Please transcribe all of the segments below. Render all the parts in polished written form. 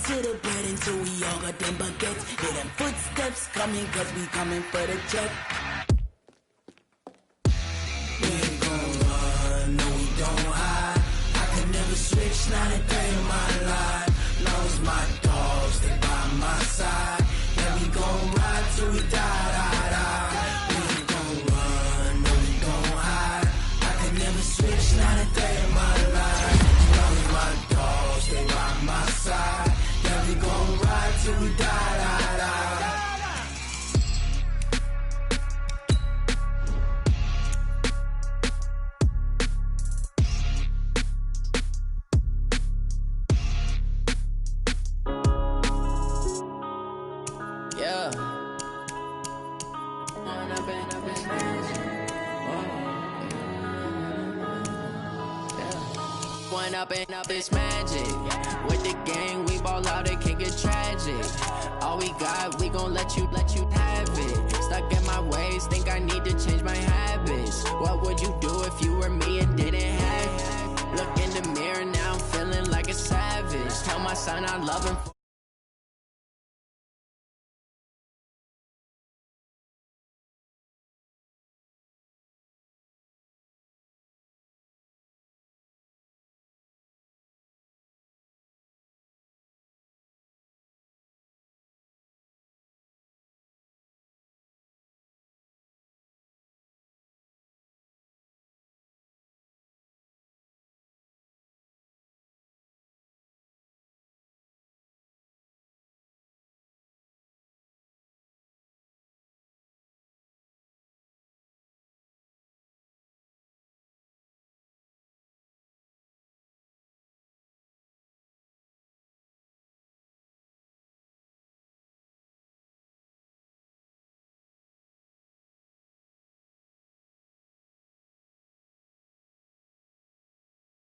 to the bread until we all got them baguettes. Hear them footsteps coming, cause we coming for the check. We ain't gon' run, no we don't hide. I could never switch, not a day in my life. Long as my dogs stay by my side. Yeah, we gon' ride till we die, die, die. We ain't gon' run, no we don't hide. I could never switch, not a day in my life. Long as my dogs stay by my side. Yeah, we gon' ride till we die, die, die. Up it's magic. With the gang, we ball out, it can get tragic. All we got, we gon' let you have it. Stuck in my ways, think I need to change my habits. What would you do if you were me and didn't have it? Look in the mirror, now I'm feeling like a savage. Tell my son I love him.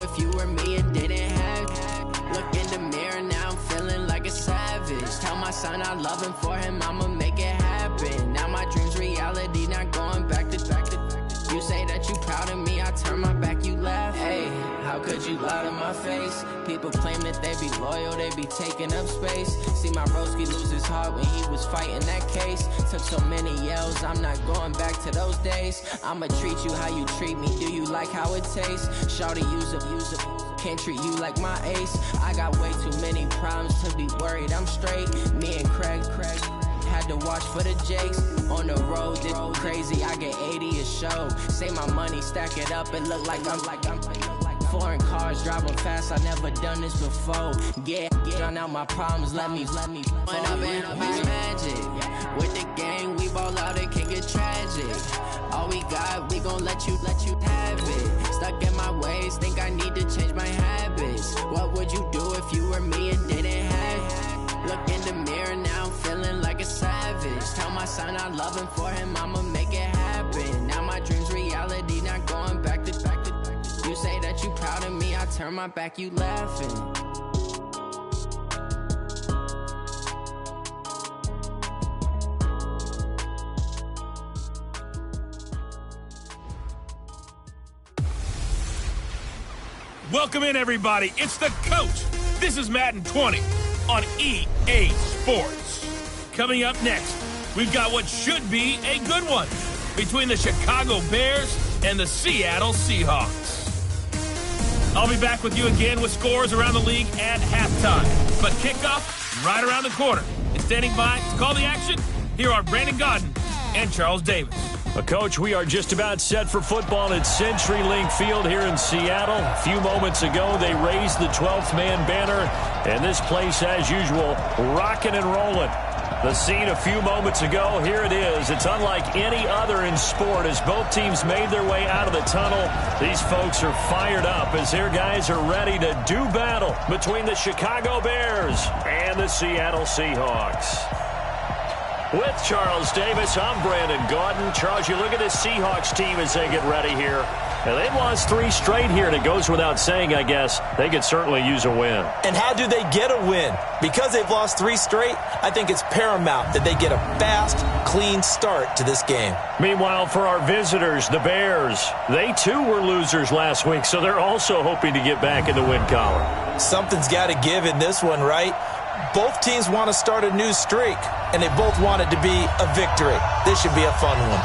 If you were me and didn't have it. Look in the mirror, now I'm feeling like a savage. Tell my son I love him, for him I'ma make it happen. Now my dream's reality, not going back to. You say that you proud of me, I turn my back, you laugh. Hey, how could you lie to my face? People claim that they be loyal, they be taking up space. See my broski lose his heart when he was fighting that case. Took so many yells, I'm not going back to those days. I'ma treat you how you treat me, do you like how it tastes? Shawty, use up, can't treat you like my ace. I got way too many problems to be worried, I'm straight. Me and Craig had to watch for the jakes. On the road, this crazy, I get 80 a show. Say my money, stack it up, it look like I'm foreign cars, driving fast, I never done this before. Yeah, drown out my problems, let me Went up and up is magic. With the gang, we ball out, it can get tragic. All we got, we gon' let you have it. Stuck in my ways, think I need to change my habits. What would you do if you were me and didn't have it? Look in the mirror, now I'm feeling like a savage. Tell my son I love him, for him I'ma make it happen. Now my dream's reality, not going back to. You say that you proud of me, I turn my back, you laughing. Welcome in, everybody. It's the coach. This is Madden 20 on EA Sports. Coming up next, we've got what should be a good one between the Chicago Bears and the Seattle Seahawks. I'll be back with you again with scores around the league at halftime. But kickoff right around the corner. And standing by to call the action, here are Brandon Godden and Charles Davis. Coach, we are just about set for football at CenturyLink Field here in Seattle. A few moments ago, they raised the 12th man banner, and this place, as usual, rocking and rolling. The scene a few moments ago, here it is. It's unlike any other in sport as both teams made their way out of the tunnel. These folks are fired up as their guys are ready to do battle between the Chicago Bears and the Seattle Seahawks. With Charles Davis, I'm Brandon Gaudin. Charles, you look at this Seahawks team as they get ready here. And they've lost 3 straight here, and it goes without saying, I guess, they could certainly use a win. And how do they get a win? Because they've lost 3 straight, I think it's paramount that they get a fast, clean start to this game. Meanwhile, for our visitors, the Bears, they too were losers last week, so they're also hoping to get back in the win column. Something's got to give in this one, right? Both teams want to start a new streak, and they both want it to be a victory. This should be a fun one.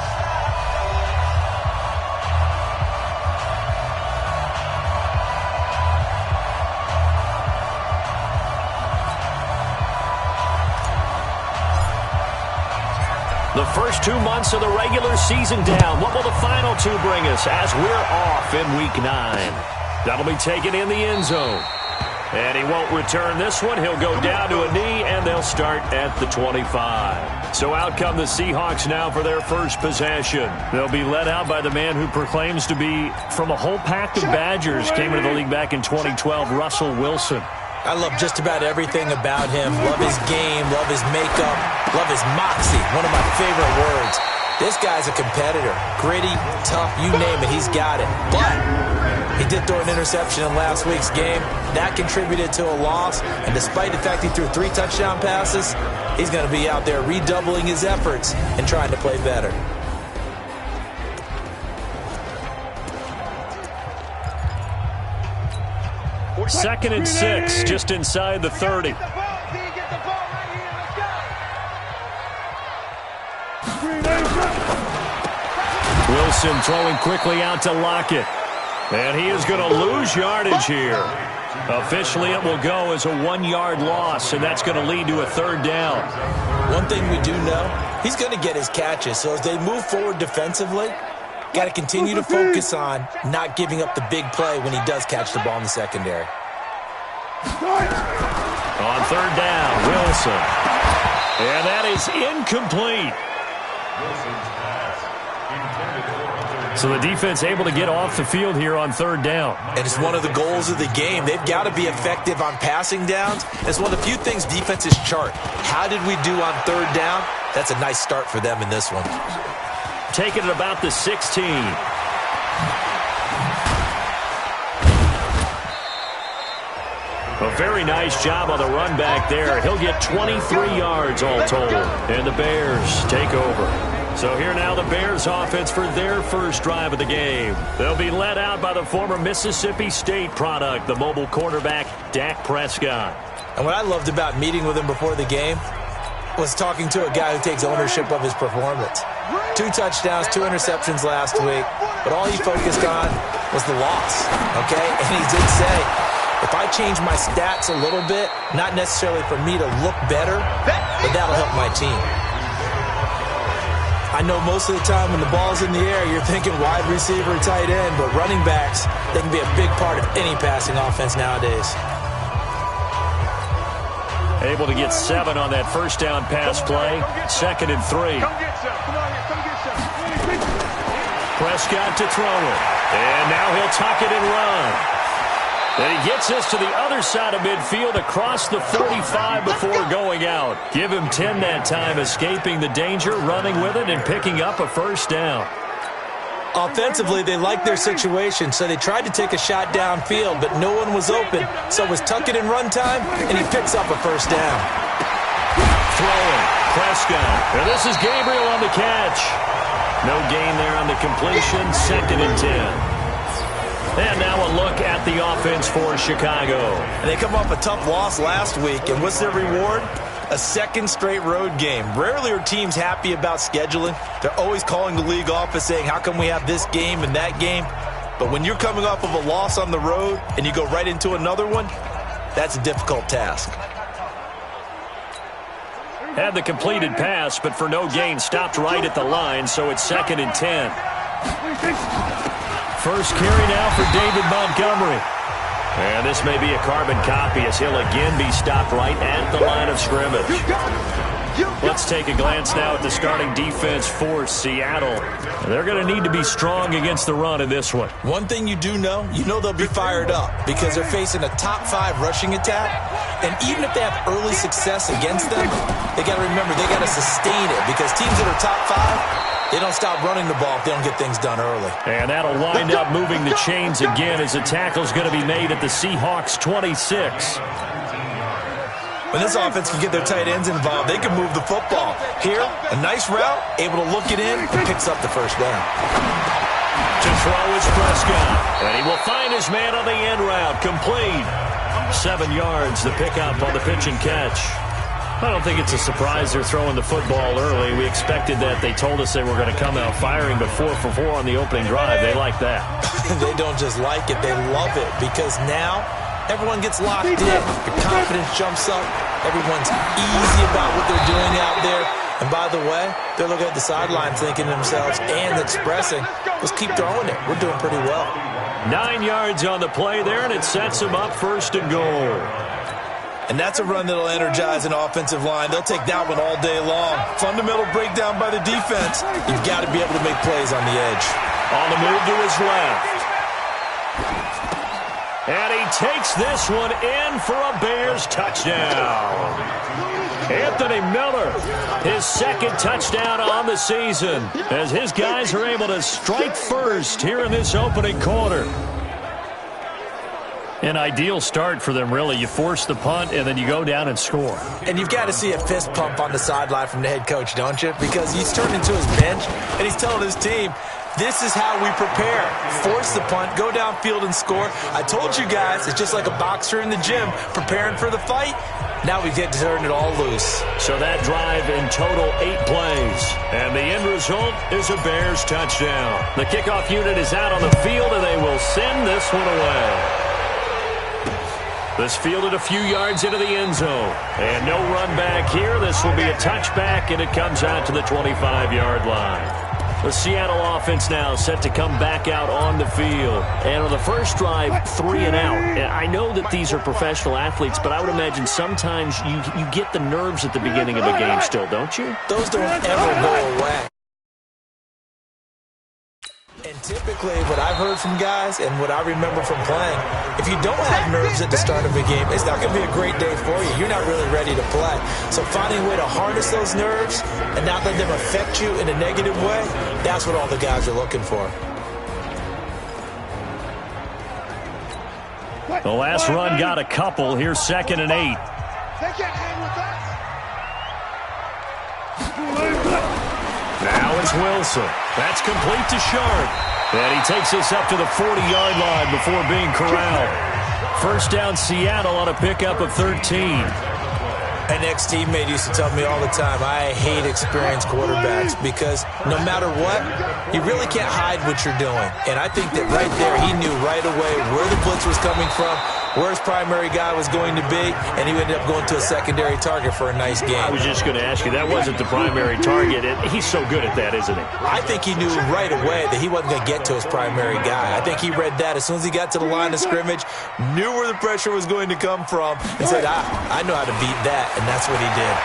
The first 2 months of the regular season down. What will the final two bring us as we're off in Week 9? That'll be taken in the end zone. And he won't return this one. He'll go down to a knee, and they'll start at the 25. So out come the Seahawks now for their first possession. They'll be led out by the man who proclaims to be from a whole pack of Badgers. Came into the league back in 2012, Russell Wilson. I love just about everything about him. Love his game, love his makeup, love his moxie. One of my favorite words. This guy's a competitor. Gritty, tough, you name it, he's got it. But he did throw an interception in last week's game. That contributed to a loss. And despite the fact he threw 3 touchdown passes, he's going to be out there redoubling his efforts and trying to play better. Second and 6, just inside the 30. Wilson throwing quickly out to Lockett. And he is going to lose yardage here. Officially, it will go as a 1-yard loss, and that's going to lead to a 3rd down. One thing we do know, he's going to get his catches. So as they move forward defensively, got to continue to focus on not giving up the big play when he does catch the ball in the secondary. On 3rd down, Wilson. And that is incomplete. So the defense able to get off the field here on 3rd down. And it's one of the goals of the game. They've got to be effective on passing downs. It's one of the few things defenses chart. How did we do on 3rd down? That's a nice start for them in this one. Taking it about the 16. A very nice job on the run back there. He'll get 23 yards all told. And the Bears take over. So here now the Bears offense for their first drive of the game. They'll be led out by the former Mississippi State product, the mobile quarterback, Dak Prescott. And what I loved about meeting with him before the game was talking to a guy who takes ownership of his performance. 2 touchdowns, 2 interceptions last week, but all he focused on was the loss, okay? And he did say, if I change my stats a little bit, not necessarily for me to look better, but that'll help my team. I know most of the time when the ball's in the air, you're thinking wide receiver, tight end, but running backs, they can be a big part of any passing offense nowadays. Able to get 7 on that first down pass play. 2nd and 3. Prescott to throw it. And now he'll tuck it and run. And he gets us to the other side of midfield across the 45 before going out. Give him 10 that time, escaping the danger, running with it, and picking up a first down. Offensively, they liked their situation, so they tried to take a shot downfield, but no one was open. So it was tuck it and run time, and he picks up a first down. Throwing, Prescott. And this is Gabriel on the catch. No gain there on the completion, 2nd and 10. And now a look at the offense for Chicago. And they come off a tough loss last week, and what's their reward? A 2nd straight road game. Rarely are teams happy about scheduling. They're always calling the league office saying, how come we have this game and that game? But when you're coming off of a loss on the road and you go right into another one, that's a difficult task. Had the completed pass, but for no gain, stopped right at the line, so it's 2nd and 10. First carry now for David Montgomery. And this may be a carbon copy as he'll again be stopped right at the line of scrimmage. Let's take a glance now at the starting defense for Seattle. They're going to need to be strong against the run in this one. One thing you do know, they'll be fired up because they're facing a top 5 rushing attack. And even if they have early success against them, they got to remember they got to sustain it because teams that are top 5, they don't stop running the ball if they don't get things done early. And that'll wind up moving the chains again as a tackle's going to be made at the Seahawks 26. When this offense can get their tight ends involved, they can move the football. Here, a nice route, able to look it in, and picks up the first down. To throw is Prescott. And he will find his man on the end route, complete. 7 yards, the pickup on the pitch and catch. I don't think it's a surprise they're throwing the football early. We expected that. They told us they were going to come out firing, but 4 for 4 on the opening drive. They like that. They don't just like it, they love it, because now everyone gets locked in. Your confidence jumps up. Everyone's easy about what they're doing out there. And by the way, they're looking at the sideline thinking to themselves and expressing, let's keep throwing it. We're doing pretty well. 9 yards on the play there, and it sets them up 1st and goal. And that's a run that'll energize an offensive line. They'll take that one all day long. Fundamental breakdown by the defense. You've got to be able to make plays on the edge. On the move to his left. And he takes this one in for a Bears touchdown. Anthony Miller, his 2nd touchdown on the season, as his guys are able to strike first here in this opening quarter. An ideal start for them, really. You force the punt, and then you go down and score. And you've got to see a fist pump on the sideline from the head coach, don't you? Because he's turned into his bench, and he's telling his team, this is how we prepare. Force the punt, go downfield and score. I told you guys, it's just like a boxer in the gym preparing for the fight. Now we get to turn it all loose. So that drive in total 8 plays. And the end result is a Bears touchdown. The kickoff unit is out on the field, and they will send this one away. This fielded a few yards into the end zone. And no run back here. This will be a touchback, and it comes out to the 25-yard line. The Seattle offense now set to come back out on the field. And on the first drive, 3 and out. And I know that these are professional athletes, but I would imagine sometimes you get the nerves at the beginning of a game still, don't you? Those don't ever go away. And typically, what I've heard from guys and what I remember from playing, if you don't have nerves at the start of a game, it's not going to be a great day for you. You're not really ready to play. So finding a way to harness those nerves and not let them affect you in a negative way, that's what all the guys are looking for. The last run got a couple. Here's 2nd and 8. They can't hang with that. Now it's Wilson. That's complete to Sharp. And he takes us up to the 40-yard line before being corralled. First down, Seattle on a pickup of 13. An ex-teammate used to tell me all the time, I hate experienced quarterbacks because no matter what, you really can't hide what you're doing. And I think that right there, he knew right away where the blitz was coming from, where his primary guy was going to be, and he ended up going to a secondary target for a nice game. I was just going to ask you, that wasn't the primary target. He's so good at that, isn't he? I think he knew right away that he wasn't going to get to his primary guy. I think he read that as soon as he got to the line of scrimmage, knew where the pressure was going to come from, and said, I know how to beat that, and that's what he did.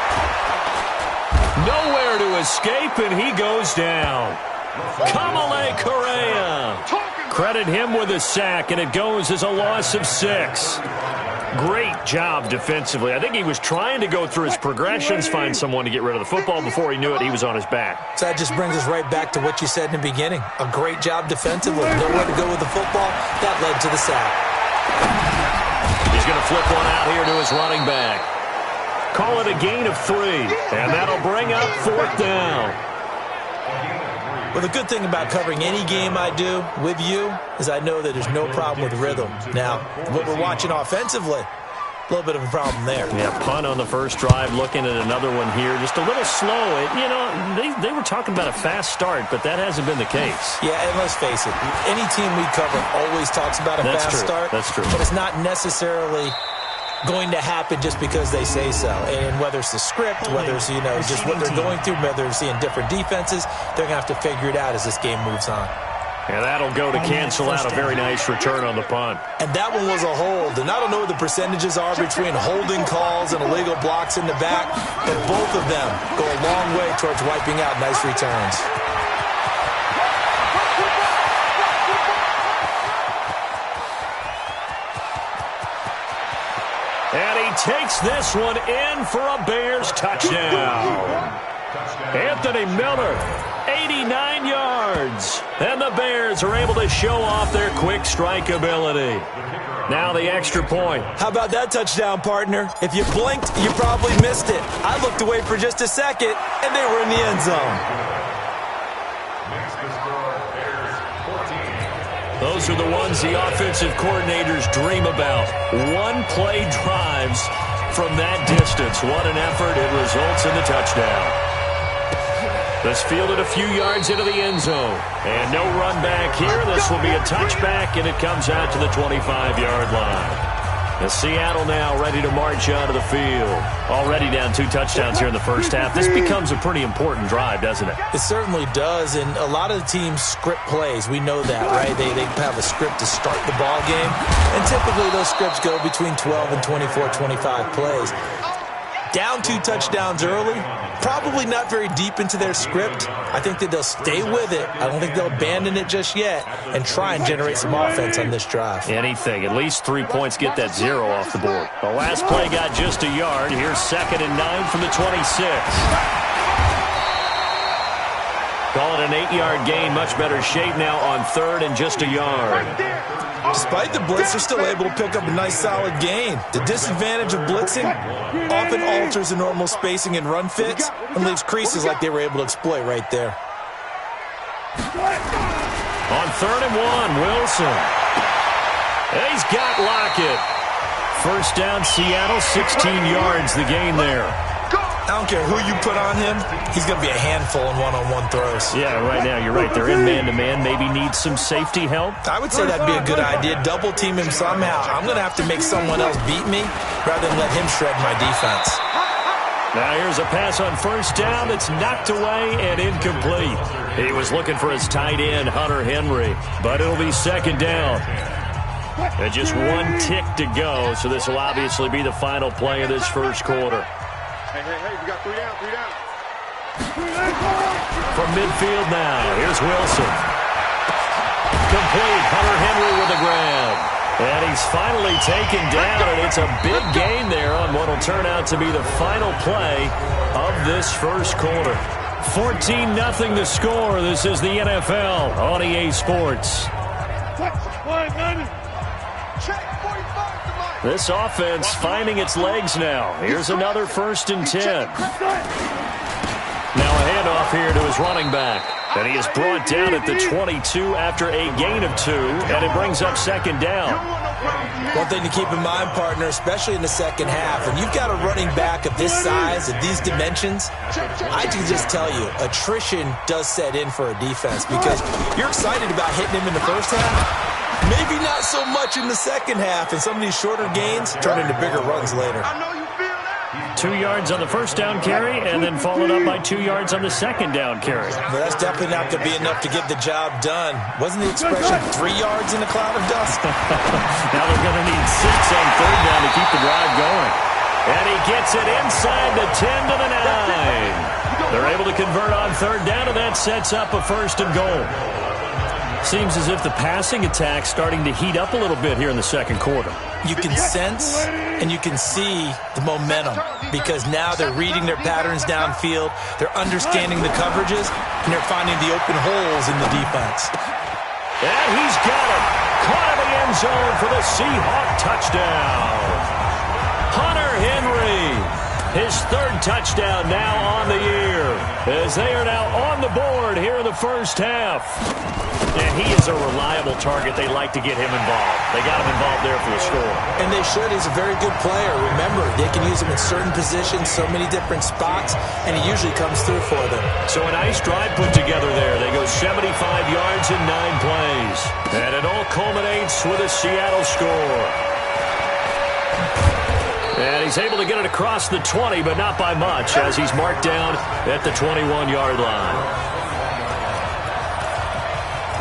Nowhere to escape, and he goes down. Kamale Correa. Credit him with a sack, and it goes as a loss of 6. Great job defensively. I think he was trying to go through his progressions, find someone to get rid of the football. Before he knew it, he was on his back. So that just brings us right back to what you said in the beginning. A great job defensively. Nowhere to go with the football. That led to the sack. He's going to flip one out here to his running back. Call it a gain of 3, and that'll bring up 4th down. Well, the good thing about covering any game I do with you is I know that there's no problem with rhythm. Now, what we're watching offensively, a little bit of a problem there. Yeah, punt on the first drive, looking at another one here. Just a little slow. You know, they were talking about a fast start, but that hasn't been the case. Yeah, and let's face it, any team we cover always talks about a fast start. That's true. But it's not necessarily going to happen just because they say so. And whether it's the script, whether it's, just what they're going through, whether they're seeing different defenses, they're going to have to figure it out as this game moves on. And that'll go to cancel out a very nice return on the punt. And that one was a hold. And I don't know what the percentages are between holding calls and illegal blocks in the back, but both of them go a long way towards wiping out nice returns. And he takes this one in for a Bears touchdown. Anthony Miller, 89 yards. And the Bears are able to show off their quick strike ability. Now the extra point. How about that touchdown, partner? If you blinked, you probably missed it. I looked away for just a second, and they were in the end zone. Those are the ones the offensive coordinators dream about. One-play drives from that distance. What an effort. It results in the touchdown. This fielded a few yards into the end zone. And no run back here. This will be a touchback, and it comes out to the 25-yard line. And Seattle now ready to march onto the field. Already down 2 touchdowns here in the first half. This becomes a pretty important drive, doesn't it? It certainly does, and a lot of the teams script plays. We know that, right? They have a script to start the ball game, and typically those scripts go between 12 and 24, 25 plays. Down 2 touchdowns early, probably not very deep into their script. I think that they'll stay with it. I don't think they'll abandon it just yet and try and generate some offense on this drive. Anything. At least 3 points, get that 0 off the board. The last play got just a yard. Here's 2nd and 9 from the 26. Call it an 8-yard gain. Much better shape now on 3rd and just a yard. Despite the blitz, they're still able to pick up a nice solid gain. The disadvantage of blitzing often alters the normal spacing and run fits and leaves creases like they were able to exploit right there. On 3rd and 1, Wilson. He's got Lockett. First down, Seattle, 16 yards, the gain there. I don't care who you put on him, he's going to be a handful in one-on-one throws. Yeah, right now you're right. They're in man-to-man. Maybe need some safety help. I would say that'd be a good idea. Double team him somehow. I'm going to have to make someone else beat me rather than let him shred my defense. Now here's a pass on first down that's knocked away and incomplete. He was looking for his tight end, Hunter Henry, but it'll be 2nd down. And just 1 tick to go, so this will obviously be the final play of this first quarter. Hey, we got 3 down, 3 down. From midfield now, here's Wilson. Complete, Hunter Henry with the grab. And he's finally taken down, and it's a big gain there on what will turn out to be the final play of this first quarter. 14-0 the score. This is the NFL on EA Sports. This offense finding its legs now. Here's another 1st and 10. Now a handoff here to his running back. And he is brought down at the 22 after a gain of 2. And it brings up 2nd down. One thing to keep in mind, partner, especially in the second half, when you've got a running back of this size, of these dimensions, I can just tell you, attrition does set in for a defense because you're excited about hitting him in the first half. Maybe not so much in the second half, and some of these shorter gains turn into bigger runs later. 2 yards on the first down carry, and then followed up by 2 yards on the 2nd down carry. But that's definitely not going to be enough to get the job done. Wasn't the expression 3 yards in a cloud of dust? Now they're going to need 6 on 3rd down to keep the drive going. And he gets it inside the 10 to the 9. They're able to convert on 3rd down, and that sets up a 1st and goal. Seems as if the passing attack's starting to heat up a little bit here in the second quarter. You can sense and you can see the momentum because now they're reading their patterns downfield, they're understanding the coverages, and they're finding the open holes in the defense. And he's got it. Caught in the end zone for the Seahawk touchdown. Hunter Henry, his 3rd touchdown now on the year, as they are now on the board here in the first half. And he is a reliable target. They like to get him involved. They got him involved there for the score. And they should. He's a very good player. Remember, they can use him in certain positions, so many different spots, and he usually comes through for them. So a nice drive put together there. They go 75 yards in 9 plays. And it all culminates with a Seattle score. And he's able to get it across the 20, but not by much, as he's marked down at the 21-yard line.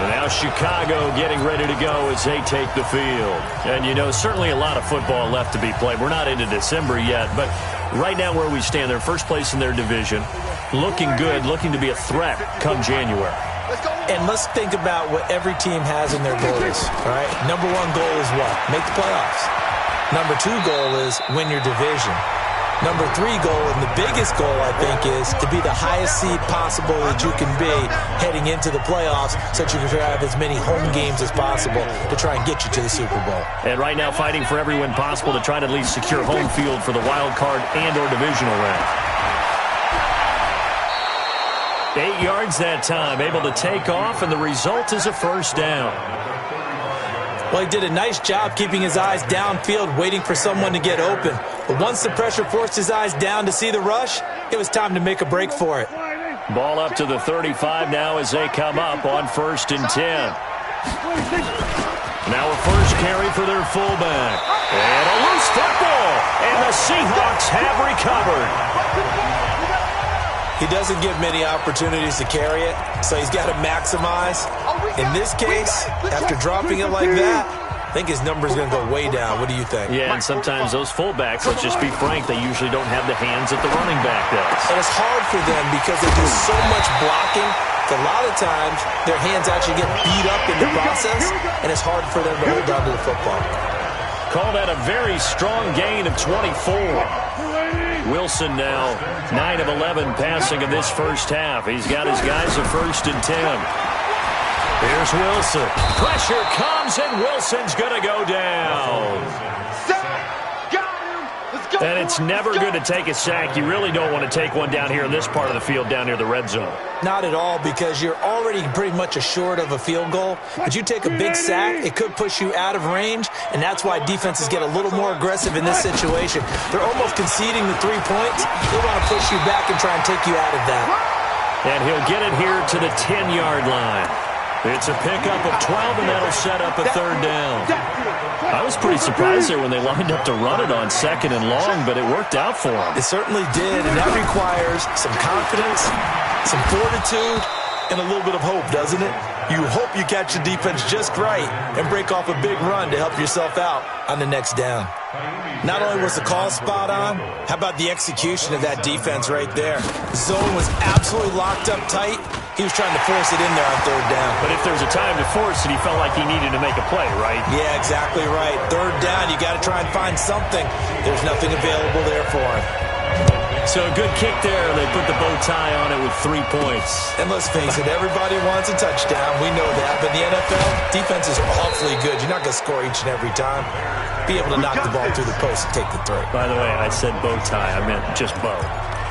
And now Chicago getting ready to go as they take the field. And, you know, certainly a lot of football left to be played. We're not into December yet, but right now where we stand, they're first place in their division, looking good, looking to be a threat come January. And let's think about what every team has in their goals, all right? Number 1 goal is what? Make the playoffs. Number 2 goal is win your division. Number 3 goal, and the biggest goal, I think, is to be the highest seed possible that you can be heading into the playoffs so that you can have as many home games as possible to try and get you to the Super Bowl. And right now fighting for every win possible to try to at least secure home field for the wild card and or divisional round. 8 yards that time, able to take off, and the result is a 1st down. Well, he did a nice job keeping his eyes downfield, waiting for someone to get open. But once the pressure forced his eyes down to see the rush, it was time to make a break for it. Ball up to the 35 now as they come up on 1st and 10. Now a first carry for their fullback. And a loose football. And the Seahawks have recovered. He doesn't get many opportunities to carry it, so he's got to maximize. In this case, after dropping it like that, I think his number is going to go way down. What do you think? Yeah, and sometimes those fullbacks, let's just be frank, they usually don't have the hands that the running back does. And it's hard for them because they do so much blocking that a lot of times their hands actually get beat up in the process, and it's hard for them to hold on to the football. Call that a very strong gain of 24. Wilson now 9 of 11 passing in this first half. He's got his guys at 1st and 10. Here's Wilson. Pressure comes, and Wilson's going to go down. And it's never good to take a sack. You really don't want to take one down here in this part of the field, down near the red zone. Not at all, because you're already pretty much assured of a field goal. But you take a big sack, it could push you out of range, and that's why defenses get a little more aggressive in this situation. They're almost conceding the 3 points. They want to push you back and try and take you out of that. And he'll get it here to the 10-yard line. It's a pickup of 12, and that'll set up a 3rd down. I was pretty surprised there when they lined up to run it on 2nd and long, but it worked out for them. It certainly did, and that requires some confidence, some fortitude, and a little bit of hope, doesn't it? You hope you catch the defense just right and break off a big run to help yourself out on the next down. Not only was the call spot on, how about the execution of that defense right there? Zone was absolutely locked up tight. He was trying to force it in there on 3rd down. But if there's a time to force it, he felt like he needed to make a play, right? Yeah, exactly right. 3rd down, you got to try and find something. There's nothing available there for him. So a good kick there. They put the bow tie on it with 3 points. And let's face it, everybody wants a touchdown. We know that. But in the NFL, defense is awfully good. You're not going to score each and every time. Be able to knock the ball through the post and take the throw. By the way, I said bow tie. I meant just bow.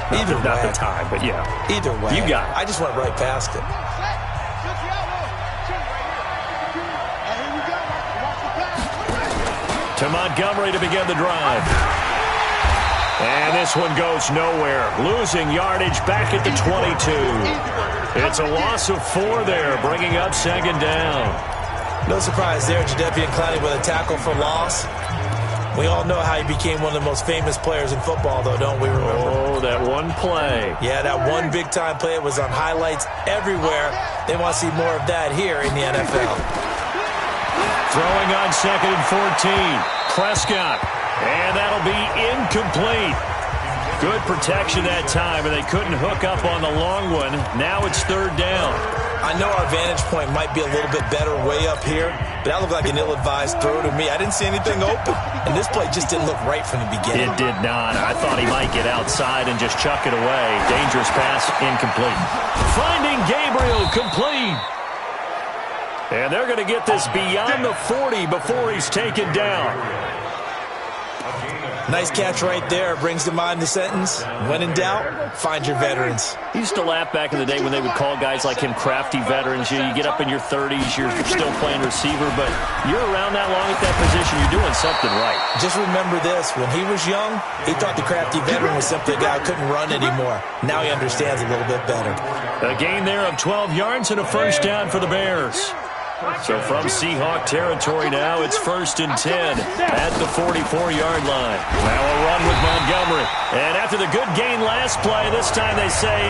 Not the tie, but yeah. Either way. You got it. I just went right past it. To Montgomery to begin the drive. And this one goes nowhere. Losing yardage back at the 22. It's a loss of 4 there, bringing up 2nd down. No surprise there, Jadeveon Clowney with a tackle for loss. We all know how he became one of the most famous players in football, though, don't we remember? Oh, that one play. Yeah, that one big-time play. It was on highlights everywhere. They want to see more of that here in the NFL. Throwing on 2nd and 14. Prescott. And that'll be incomplete. Good protection that time, and they couldn't hook up on the long one. Now it's 3rd down. I know our vantage point might be a little bit better way up here, but that looked like an ill-advised throw to me. I didn't see anything open, and this play just didn't look right from the beginning. It did not. I thought he might get outside and just chuck it away. Dangerous pass, incomplete. Finding Gabriel, complete. And they're going to get this beyond the 40 before he's taken down. Nice catch right there. Brings to mind the sentence, when in doubt, find your veterans. He used to laugh back in the day when they would call guys like him crafty veterans. You get up in your 30s, you're still playing receiver, but you're around that long at that position, you're doing something right. Just remember this. When he was young, he thought the crafty veteran was simply a guy who couldn't run anymore. Now he understands a little bit better. A gain there of 12 yards and a 1st down for the Bears. So from Seahawk territory now, it's 1st and 10 at the 44-yard line. Now a run with Montgomery. And after the good gain last play, this time they say,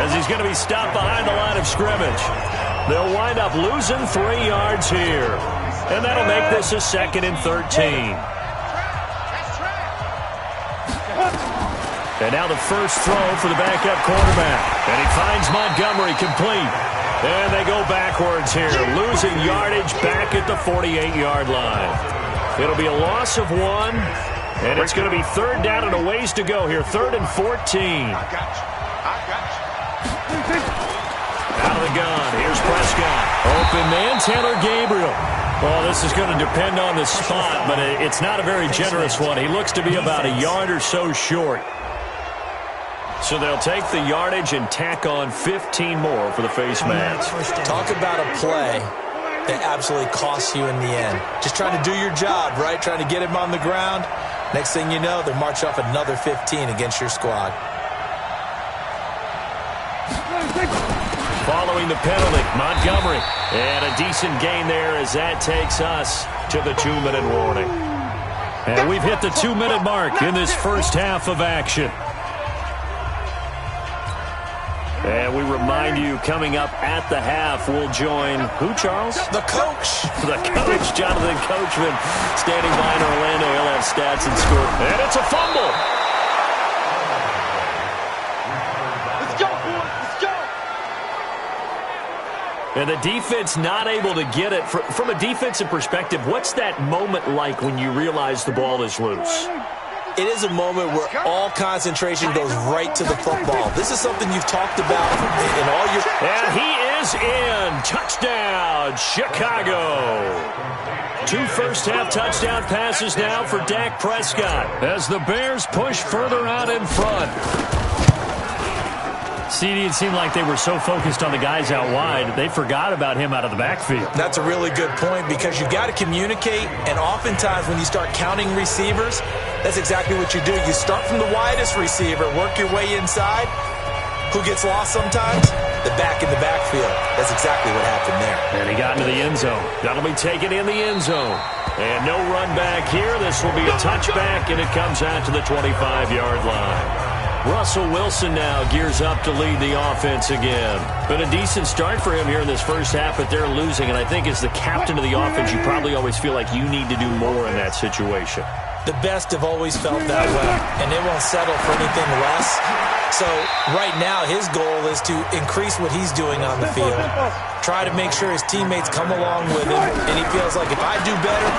as he's going to be stopped behind the line of scrimmage. They'll wind up losing 3 yards here. And that'll make this a 2nd and 13. And now the first throw for the backup quarterback. And he finds Montgomery complete. And they go backwards here, losing yardage back at the 48-yard line. It'll be a loss of 1, and it's going to be 3rd down and a ways to go here, 3rd and 14. Out of the gun, here's Prescott. Open man, Taylor Gabriel. Well, this is going to depend on the spot, but it's not a very generous one. He looks to be about a yard or so short. So they'll take the yardage and tack on 15 more for the face mask. Talk about a play that absolutely costs you in the end. Just trying to do your job, right? Trying to get him on the ground. Next thing you know, they'll march off another 15 against your squad. Following the penalty, Montgomery. And a decent gain there as that takes us to the 2-minute warning. And we've hit the 2-minute mark in this first half of action. And we remind you, coming up at the half, we'll join who, Charles? The coach. The coach, Jonathan Coachman, standing by in Orlando. He'll have stats and score. And it's a fumble. Let's go, boys. Let's go. And the defense not able to get it. From a defensive perspective, what's that moment like when you realize the ball is loose? It is a moment where all concentration goes right to the football. This is something you've talked about in all your... And he is in. Touchdown, Chicago. 2 first-half touchdown passes now for Dak Prescott as the Bears push further out in front. CD, it seemed like they were so focused on the guys out wide, they forgot about him out of the backfield. That's a really good point because you've got to communicate, and oftentimes when you start counting receivers, that's exactly what you do. You start from the widest receiver, work your way inside. Who gets lost sometimes? The back in the backfield. That's exactly what happened there. And he got into the end zone. That'll be taken in the end zone. And no run back here. This will be a touchback, and it comes out to the 25-yard line. Russell Wilson now gears up to lead the offense again. Been a decent start for him here in this first half, but they're losing. And I think as the captain of the offense, you probably always feel like you need to do more in that situation. The best have always felt that way, and they won't settle for anything less. So right now his goal is to increase what he's doing on the field. Try to make sure his teammates come along with him, and he feels like if I do better,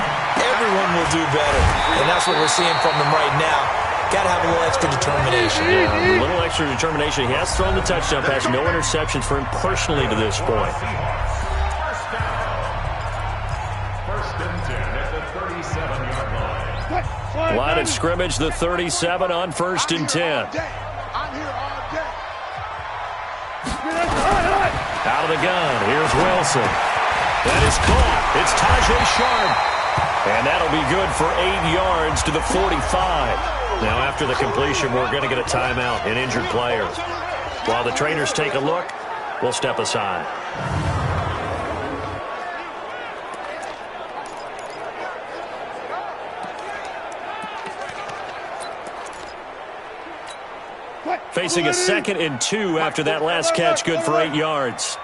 everyone will do better. And that's what we're seeing from him right now. Got to have a little extra determination. Yeah, a little extra determination. He has thrown the touchdown pass. No interceptions for him personally to this point. First and 10 at the 37-yard line. Line of scrimmage, the 37 on 1st and 10. I'm here all day. Out of the gun, here's Wilson. That is caught. It's Tajay Sharp. And that'll be good for 8 yards to the 45. Now, after the completion, we're going to get a timeout, an injured player. While the trainers take a look, we'll step aside. Facing a 2nd and 2 after that last catch, good for 8 yards.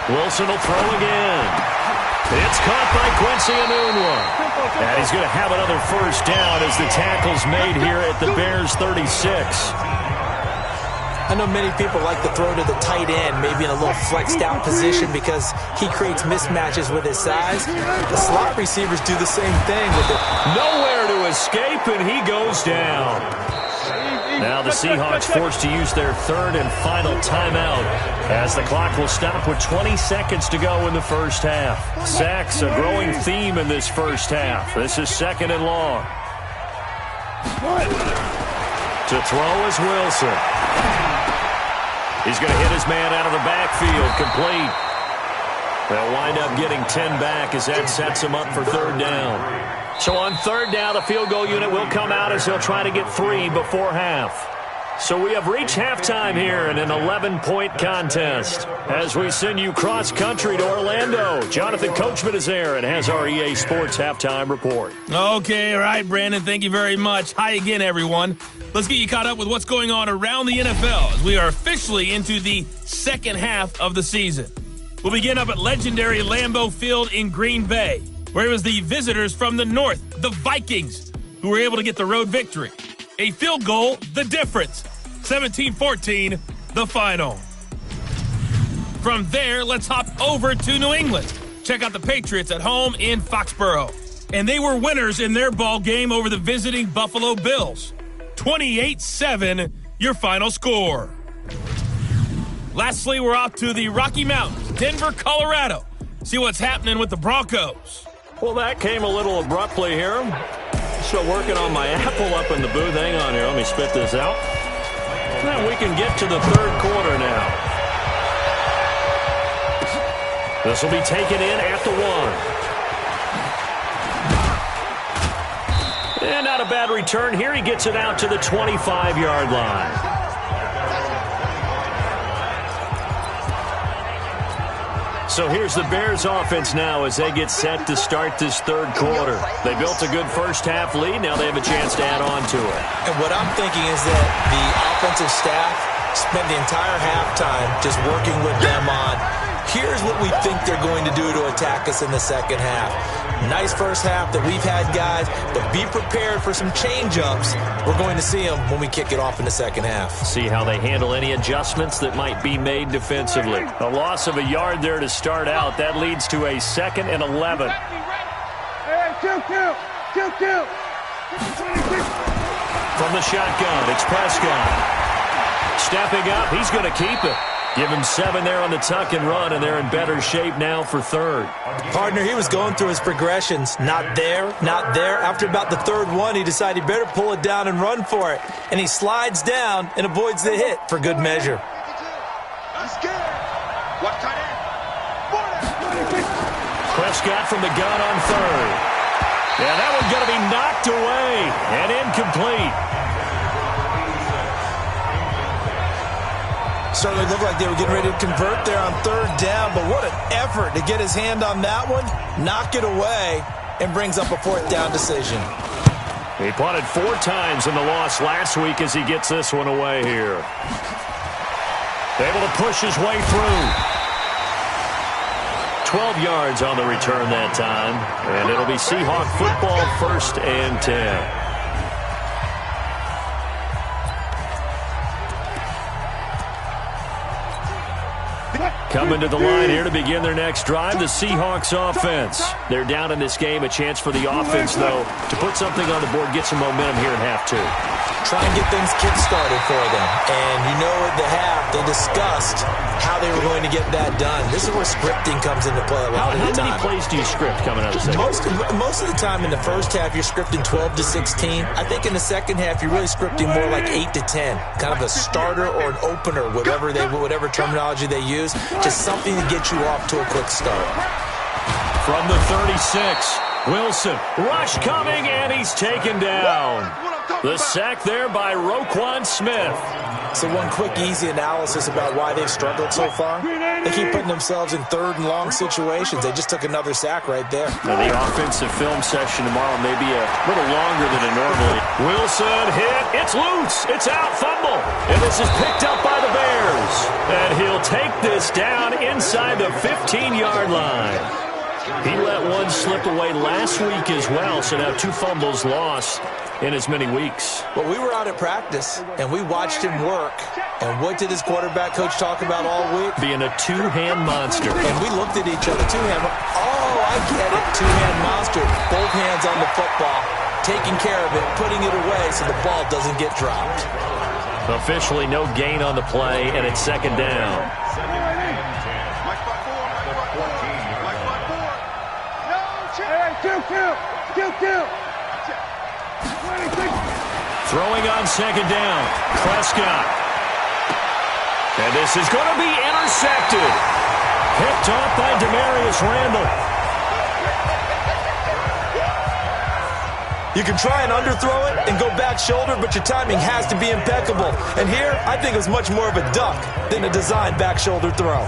Wilson will throw again. It's caught by Quincy Enunwa. And he's going to have another first down as the tackle's made here at the Bears' 36. I know many people like to throw to the tight end, maybe in a little flexed out position because he creates mismatches with his size. The slot receivers do the same thing with it. Nowhere to escape, and he goes down. Now the Seahawks forced to use their 3rd and final timeout as the clock will stop with 20 seconds to go in the first half. Sacks, a growing theme in this first half. This is 2nd and long. To throw is Wilson. He's going to hit his man out of the backfield, complete. They'll wind up getting 10 back as that sets him up for 3rd down. So on 3rd down, the field goal unit will come out as they'll try to get 3 before half. So we have reached halftime here in an 11-point contest. As we send you cross-country to Orlando, Jonathan Coachman is there and has our EA Sports halftime report. Okay, all right, Brandon, thank you very much. Hi again, everyone. Let's get you caught up with what's going on around the NFL as we are officially into the second half of the season. We'll begin up at legendary Lambeau Field in Green Bay, where it was the visitors from the north, the Vikings, who were able to get the road victory. A field goal, the difference. 17-14, the final. From there, let's hop over to New England. Check out the Patriots at home in Foxborough. And they were winners in their ball game over the visiting Buffalo Bills. 28-7, your final score. Lastly, we're off to the Rocky Mountains, Denver, Colorado. See what's happening with the Broncos. Well, that came a little abruptly here. Still working on my apple up in the booth. Hang on here. Let me spit this out. And we can get to the 3rd quarter now. This will be taken in at the 1. And not a bad return here. He gets it out to the 25-yard line. So here's the Bears offense now as they get set to start this third quarter. They built a good first-half lead. Now they have a chance to add on to it. And what I'm thinking is that the offensive staff spent the entire halftime just working with them on, here's what we think they're going to do to attack us in the second half. Nice first half that we've had, guys, but be prepared for some change-ups. We're going to see them when we kick it off in the second half. See how they handle any adjustments that might be made defensively. A loss of a yard there to start out. That leads to a 2nd and 11. From the shotgun, it's Prescott. Stepping up, he's going to keep it. Give him 7 there on the tuck and run, and they're in better shape now for third. Partner, he was going through his progressions. Not there, not there. After about the third one, he decided he better pull it down and run for it. And he slides down and avoids the hit for good measure. Prescott from the gun on third. Yeah, that one's going to be knocked away and incomplete. Certainly looked like they were getting ready to convert there on third down, but what an effort to get his hand on that one, knock it away, and brings up a 4th down decision. He punted 4 times in the loss last week as he gets this one away here. Able to push his way through. 12 yards on the return that time, and it'll be Seahawk football, 1st and 10. Coming to the line here to begin their next drive, the Seahawks offense. They're down in this game. A chance for the offense, though, to put something on the board, get some momentum here in half 2. Try and get things kick-started for them. And you know at the half, they discussed how they were going to get that done. This is where scripting comes into play a lot of the time. How many plays do you script coming out of the second? Most of the time in the first half, you're scripting 12 to 16. I think in the second half, you're really scripting more like 8 to 10. Kind of a starter or an opener, whatever terminology they use. Just something to get you off to a quick start. From the 36, Wilson, rush coming, and he's taken down. The sack there by Roquan Smith. So one quick, easy analysis about why they've struggled so far. They keep putting themselves in 3rd and long situations. They just took another sack right there. Now the offensive film session tomorrow may be a little longer than it normally. Wilson hit. It's loose. It's out. Fumble. And this is picked up by the Bears. And he'll take this down inside the 15-yard line. He let one slip away last week as well, so now 2 fumbles lost in as many weeks. Well, we were out at practice, and we watched him work. And what did his quarterback coach talk about all week? Being a 2-hand monster. And we looked at each other. 2-hand. Oh, I get it. 2-hand monster. Both hands on the football, taking care of it, putting it away so the ball doesn't get dropped. Officially no gain on the play, and it's 2nd down. Throwing on 2nd down, Prescott. And this is going to be intercepted. Picked off by Demarius Randall. You can try and underthrow it and go back shoulder, but your timing has to be impeccable. And here, I think it was much more of a duck than a designed back shoulder throw.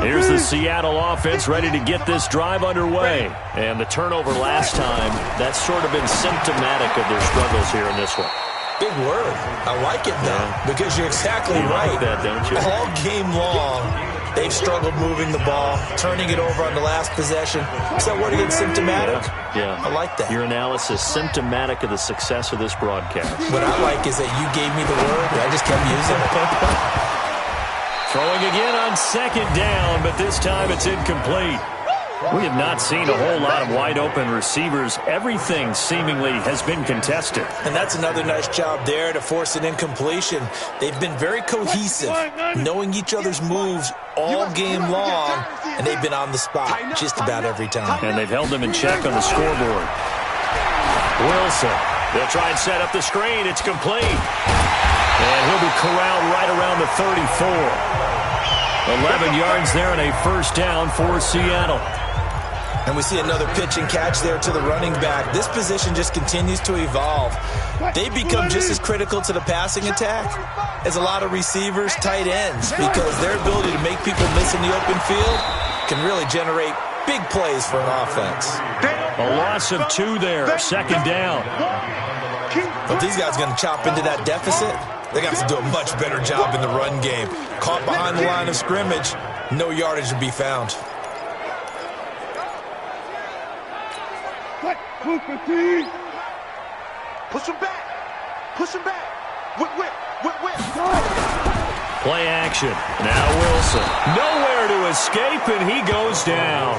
Here's the Seattle offense ready to get this drive underway. And the turnover last time, that's sort of been symptomatic of their struggles here in this one. Big word. I like it, though, because you're exactly right. Like that, don't you? All game long, they've struggled moving the ball, turning it over on the last possession. Is that word again, symptomatic? Yeah. I like that. Your analysis, symptomatic of the success of this broadcast. What I like is that you gave me the word, and I just kept using it. Throwing again on 2nd down, but this time it's incomplete. We have not seen a whole lot of wide-open receivers. Everything seemingly has been contested. And that's another nice job there to force an incompletion. They've been very cohesive, knowing each other's moves all game long, and they've been on the spot just about every time. And they've held them in check on the scoreboard. Wilson, they'll try and set up the screen. It's complete. And he'll be corralled right around the 34. 11 yards there and a first down for Seattle. And we see another pitch and catch there to the running back. This position just continues to evolve. They become just as critical to the passing attack as a lot of receivers, tight ends, because their ability to make people miss in the open field can really generate big plays for an offense. A loss of 2 there, second down. But these guys are going to chop into that deficit. They got to do a much better job in the run game. Caught behind the line of scrimmage, no yardage to be found. Push him back. Push him back. Whip. Play action. Now Wilson. Nowhere to escape, and he goes down.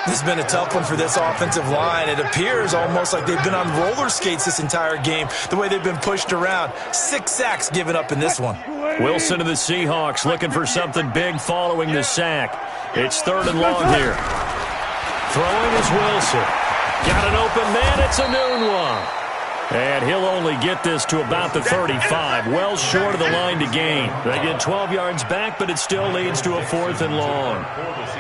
This has been a tough one for this offensive line. It appears almost like they've been on roller skates this entire game, the way they've been pushed around. 6 sacks given up in this one. Wilson to the Seahawks looking for something big following the sack. It's 3rd and long here. Throwing is Wilson. Got an open man. It's a noon one. And he'll only get this to about the 35, well short of the line to gain. They get 12 yards back, but it still leads to a 4th and long.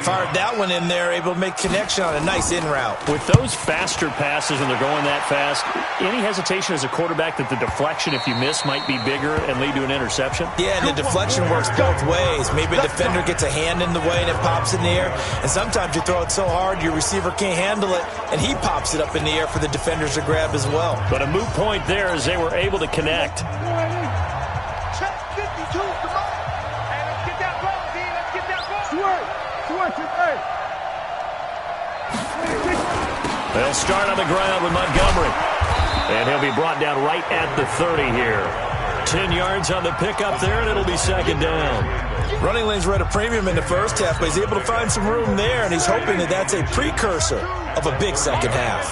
Fired that one in there, able to make connection on a nice in route. With those faster passes and they're going that fast, any hesitation as a quarterback that the deflection, if you miss, might be bigger and lead to an interception? Yeah, and the deflection works both ways. Maybe a defender gets a hand in the way and it pops in the air. And sometimes you throw it so hard your receiver can't handle it, and he pops it up in the air for the defenders to grab as well. But a moot point there as they were able to connect. Check 52. Come on. Hey, let's get that ball, D. Let's get that ball. They'll start on the ground with Montgomery. And he'll be brought down right at the 30 here. 10 yards on the pickup there, and it'll be second down. Running lanes were at a premium in the first half, but he's able to find some room there, and he's hoping that that's a precursor of a big second half.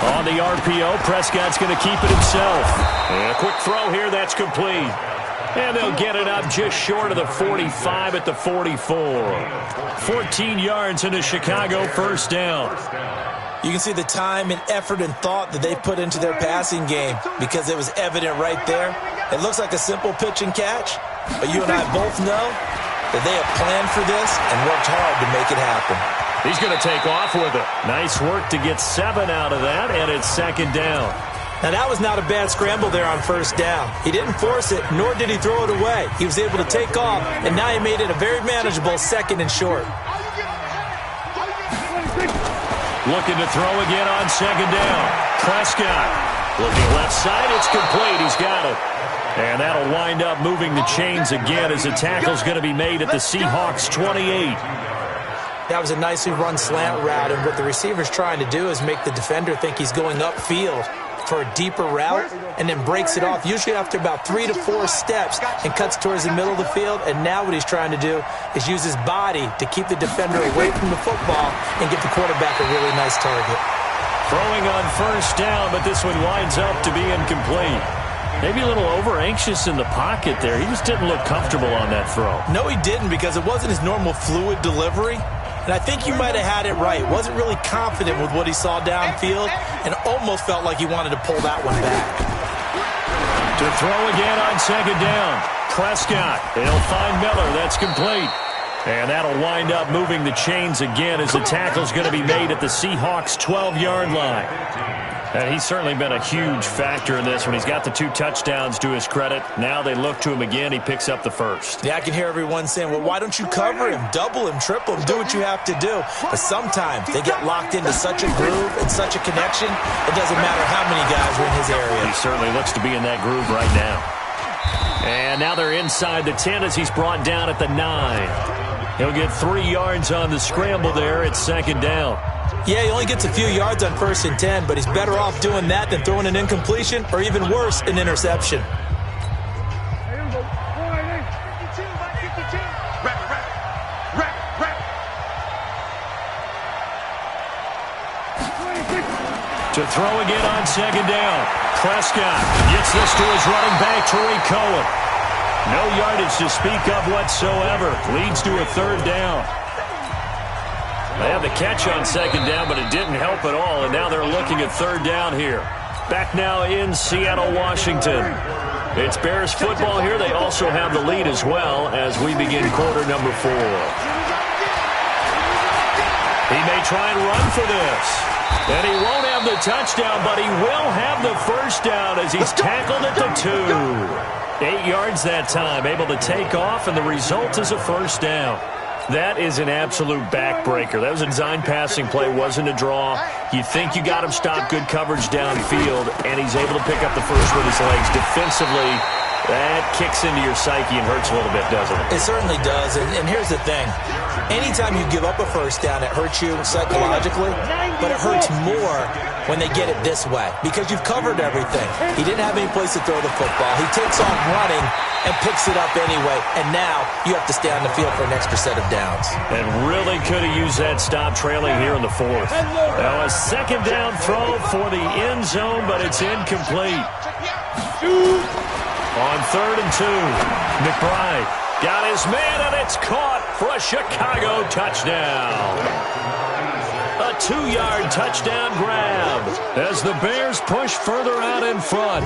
On the RPO, Prescott's going to keep it himself. And a quick throw here, that's complete. And they'll get it up just short of the 45 at the 44. 14 yards into Chicago, first down. You can see the time and effort and thought that they put into their passing game because it was evident right there. It looks like a simple pitch and catch, but you and I both know that they have planned for this and worked hard to make it happen. He's going to take off with it. Nice work to get 7 out of that, and it's second down. Now, that was not a bad scramble there on first down. He didn't force it, nor did he throw it away. He was able to take off, and now he made it a very manageable 2nd and short. Looking to throw again on second down. Prescott looking left side. It's complete. He's got it. And that'll wind up moving the chains again as the tackle's going to be made at the Seahawks 28. That was a nicely run slant route, and what the receiver's trying to do is make the defender think he's going upfield for a deeper route and then breaks it off, usually after about 3 to 4 steps, and cuts towards the middle of the field. And now what he's trying to do is use his body to keep the defender away from the football and give the quarterback a really nice target. Throwing on first down, but this one winds up to be incomplete. Maybe a little over-anxious in the pocket there. He just didn't look comfortable on that throw. No, he didn't, because it wasn't his normal fluid delivery. And I think you might have had it right. Wasn't really confident with what he saw downfield and almost felt like he wanted to pull that one back. To throw again on second down. Prescott. They'll find Miller. That's complete. And that'll wind up moving the chains again as the tackle's going to be made at the Seahawks 12-yard line. And he's certainly been a huge factor in this when he's got the 2 touchdowns to his credit. Now they look to him again. He picks up the first. Yeah, I can hear everyone saying, well, why don't you cover him, double him, triple him, do what you have to do. But sometimes they get locked into such a groove and such a connection, it doesn't matter how many guys are in his area. He certainly looks to be in that groove right now. And now they're inside the 10 as he's brought down at the 9. He'll get 3 yards on the scramble there at second down. Yeah, he only gets a few yards on 1st and 10, but he's better off doing that than throwing an incompletion or even worse, an interception. To throw again on second down. Prescott gets this to his running back, Tariq Cohen. No yardage to speak of whatsoever. Leads to a 3rd down. They have the catch on second down, but it didn't help at all, and now they're looking at third down here. Back now in Seattle, Washington. It's Bears football here. They also have the lead as well as we begin quarter number 4. He may try and run for this. And he won't have the touchdown, but he will have the first down as he's tackled at the 2. 8 yards that time, able to take off, and the result is a first down. That is an absolute backbreaker. That was a design passing play, wasn't a draw. You think you got him stopped, good coverage downfield, and he's able to pick up the first with his legs. Defensively, that kicks into your psyche and hurts a little bit, doesn't it? It certainly does, and here's the thing. Anytime you give up a first down, it hurts you psychologically, but it hurts more when they get it this way because you've covered everything. He didn't have any place to throw the football. He takes off running and picks it up anyway, and now you have to stay on the field for an extra set of downs. And really could have used that stop trailing here in the 4th. Now a second down throw for the end zone, but it's incomplete. On 3rd and 2, McBride got his man, and it's caught for a Chicago touchdown. A 2-yard touchdown grab as the Bears push further out in front.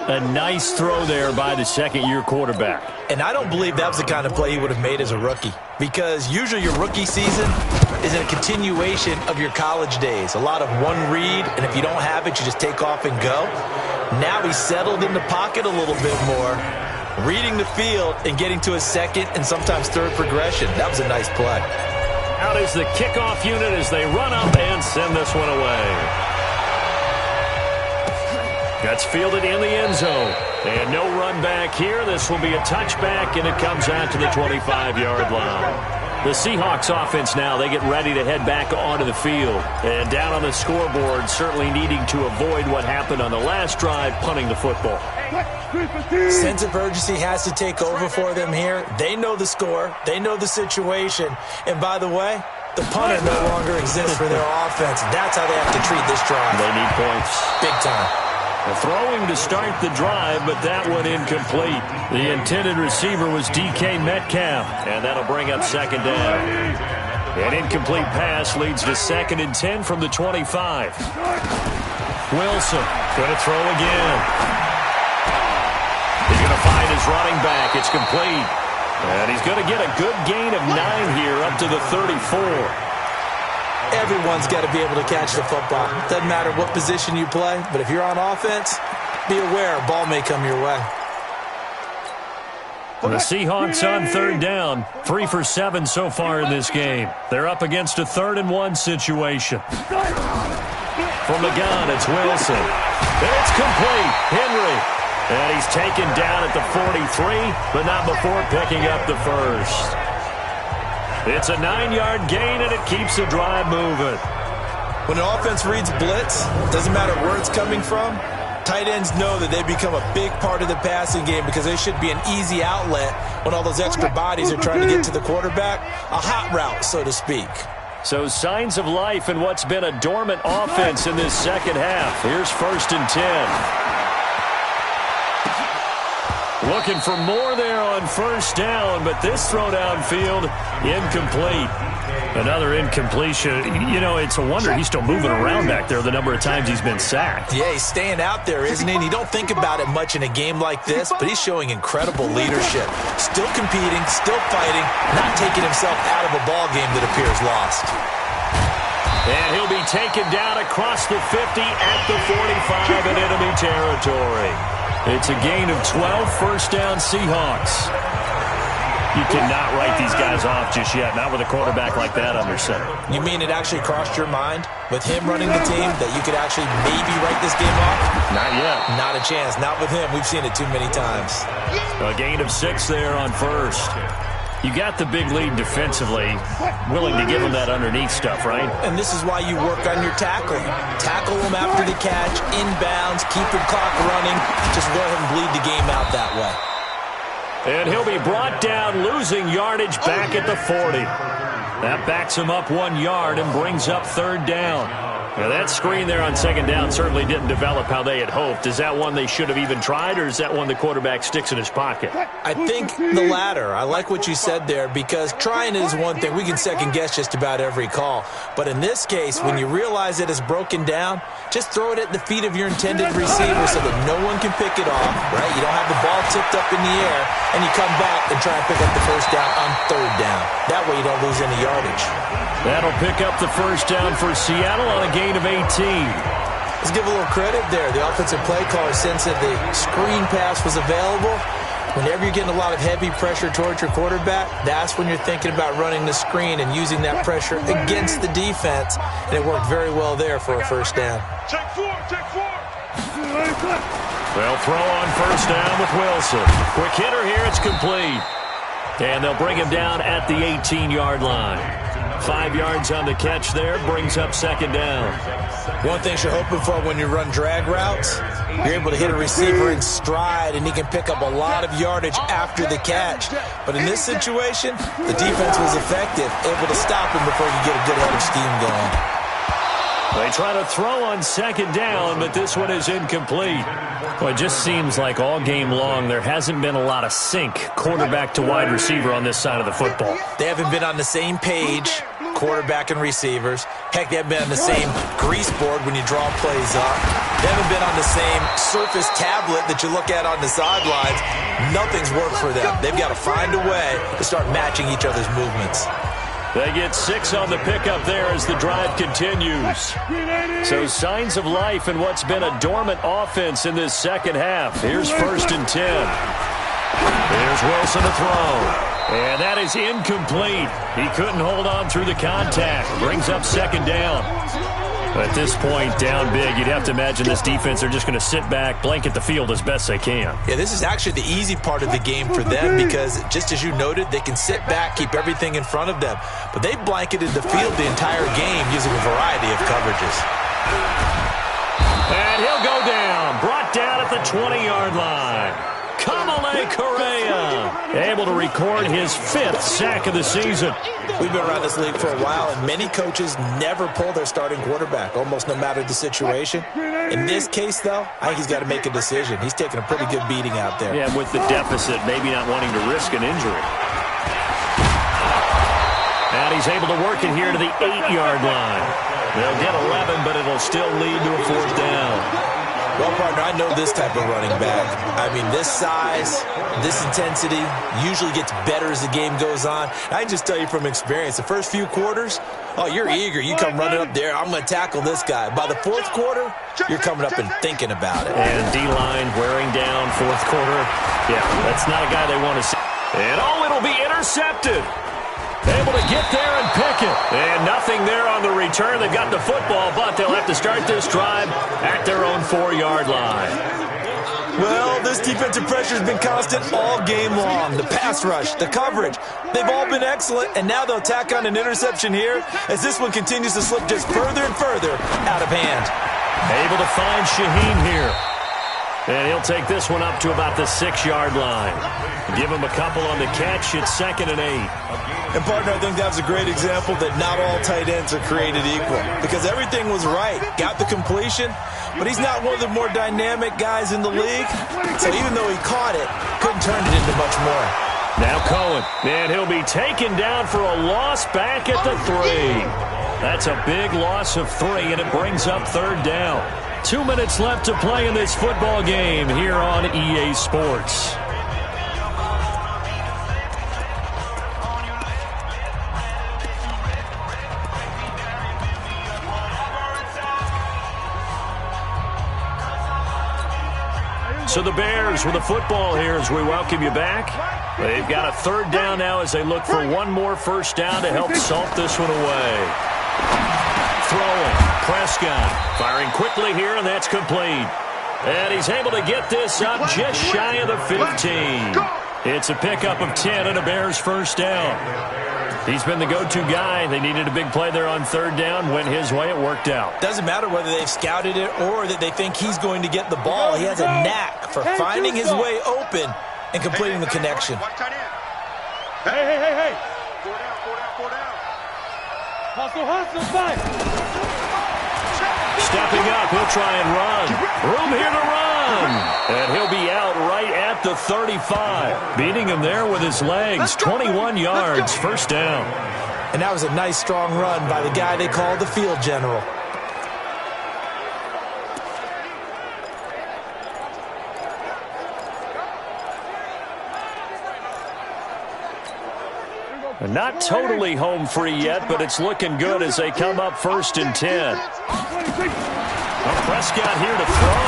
A nice throw there by the second-year quarterback. And I don't believe that was the kind of play he would have made as a rookie, because usually your rookie season is a continuation of your college days. A lot of one read, and if you don't have it, you just take off and go. Now he's settled in the pocket a little bit more, reading the field and getting to a second and sometimes third progression. That was a nice play. Out is the kickoff unit as they run up and send this one away. That's fielded in the end zone. And no run back here. This will be a touchback, and it comes out to the 25-yard line. The Seahawks offense now, they get ready to head back onto the field. And down on the scoreboard, certainly needing to avoid what happened on the last drive, punting the football. Sense of urgency has to take over for them here. They know the score. They know the situation. And by the way, the punter no longer exists for their offense. That's how they have to treat this drive. They need points. Big time. Throwing to start the drive, but that one incomplete. The intended receiver was DK Metcalf, and that'll bring up second down. An incomplete pass leads to 2nd and 10 from the 25. Wilson going to throw again. He's going to find his running back. It's complete. And he's going to get a good gain of 9 here up to the 34. Everyone's got to be able to catch the football. Doesn't matter what position you play, but if you're on offense, be aware a ball may come your way. The Seahawks on 3rd down, 3 for 7 so far in this game. They're up against a 3rd and 1 situation. From the gun, it's Wilson. And it's complete. Henry. And he's taken down at the 43, but not before picking up the first. It's a 9-yard gain, and it keeps the drive moving. When an offense reads blitz, doesn't matter where it's coming from, tight ends know that they become a big part of the passing game because they should be an easy outlet when all those extra bodies are trying to get to the quarterback. A hot route, so to speak. So signs of life in what's been a dormant offense in this second half. Here's 1st and 10. Looking for more there on 1st down, but this throw downfield, incomplete. Another incompletion. You know, it's a wonder he's still moving around back there the number of times he's been sacked. Yeah, he's staying out there, isn't he? And you don't think about it much in a game like this, but he's showing incredible leadership. Still competing, still fighting, not taking himself out of a ball game that appears lost. And he'll be taken down across the 50 at the 45 in enemy territory. It's a gain of 12, 1st down Seahawks. You cannot write these guys off just yet, not with a quarterback like that under center. You mean it actually crossed your mind with him running the team that you could actually maybe write this game off? Not yet. Not a chance. Not with him. We've seen it too many times. A gain of 6 there on 1st. You got the big lead defensively, willing to give them that underneath stuff, right? And this is why you work on your tackling. Tackle them after the catch, inbounds, keep the clock running. Just go ahead and bleed the game out that way. And he'll be brought down, losing yardage back at the 40. That backs him up 1 yard and brings up 3rd down. Now that screen there on second down certainly didn't develop how they had hoped. Is that one they should have even tried, or is that one the quarterback sticks in his pocket? I think the latter. I like what you said there, because trying is one thing. We can second guess just about every call. But in this case, when you realize that it's broken down, just throw it at the feet of your intended receiver so that no one can pick it off, right? You don't have the ball tipped up in the air, and you come back and try and pick up the first down on third down. That way you don't lose any yardage. That'll pick up the first down for Seattle on a gain of 18. Let's give a little credit there. The offensive play caller sensed that the screen pass was available. Whenever you're getting a lot of heavy pressure towards your quarterback, that's when you're thinking about running the screen and using that pressure against the defense. And it worked very well there for a first down. Check four, check four. They'll throw on first down with Wilson. Quick hitter here, it's complete. And they'll bring him down at the 18-yard line. 5 yards on the catch there, brings up second down. One thing you're hoping for when you run drag routes, you're able to hit a receiver in stride, and he can pick up a lot of yardage after the catch. But in this situation, the defense was effective, able to stop him before you get a good head of steam going. They try to throw on second down, but this one is incomplete. Well, it just seems like all game long there hasn't been a lot of sync quarterback to wide receiver on this side of the football. They haven't been on the same page, quarterback and receivers. Heck, they haven't been on the same grease board when you draw plays up. They haven't been on the same Surface tablet that you look at on the sidelines. Nothing's worked for them. They've got to find a way to start matching each other's movements. They get 6 on the pickup there as the drive continues. So signs of life in what's been a dormant offense in this second half. Here's 1st and 10. Here's Wilson to throw. And that is incomplete. He couldn't hold on through the contact. Brings up second down. At this point, down big, you'd have to imagine this defense, they're just going to sit back, blanket the field as best they can. Yeah, this is actually the easy part of the game for them because, just as you noted, they can sit back, keep everything in front of them. But they blanketed the field the entire game using a variety of coverages. And he'll go down, brought down at the 20-yard line. Kamale Correa, able to record his 5th sack of the season. We've been around this league for a while, and many coaches never pull their starting quarterback, almost no matter the situation. In this case, though, I think he's got to make a decision. He's taking a pretty good beating out there. Yeah, with the deficit, maybe not wanting to risk an injury. And he's able to work it here to the 8-yard line. They'll get 11, but it'll still lead to a 4th down. Well, partner, I know this type of running back. I mean, this size, this intensity usually gets better as the game goes on. I can just tell you from experience, the first few quarters, oh, you're eager. You come running up there, I'm going to tackle this guy. By the 4th quarter, you're coming up and thinking about it. And D-line wearing down 4th quarter. Yeah, that's not a guy they want to see. And, oh, it'll be intercepted. Able to get there and pick it. And nothing there on the return. They've got the football, but they'll have to start this drive at their own 4-yard line. Well, this defensive pressure has been constant all game long. The pass rush, the coverage, they've all been excellent, and now they'll tack on an interception here as this one continues to slip just further and further out of hand. Able to find Shaheen here. And he'll take this one up to about the 6-yard line. Give him a couple on the catch. It's 2nd and 8. And, partner, I think that's a great example that not all tight ends are created equal because everything was right. Got the completion, but he's not one of the more dynamic guys in the league. So even though he caught it, couldn't turn it into much more. Now Cohen, and he'll be taken down for a loss back at the 3. That's a big loss of 3, and it brings up 3rd down. 2 minutes left to play in this football game here on EA Sports. So the Bears with the football here as we welcome you back. They've got a 3rd down now as they look for one more first down to help salt this one away. Throwing, Prescott firing quickly here, and that's complete. And he's able to get this up just shy of the 15. It's a pickup of 10 and a Bears first down. He's been the go-to guy. They needed a big play there on 3rd down. Went his way. It worked out. Doesn't matter whether they've scouted it or that they think he's going to get the ball. He has a knack for finding his way open and completing the connection. Hey. 4 down. Stepping up, he'll try and run. Room here to run. And he'll be out right at the 35. Beating him there with his legs. 21 yards, first down. And that was a nice, strong run by the guy they call the field general. Not totally home free yet, but it's looking good as they come up 1st and 10. Well, Prescott here to throw.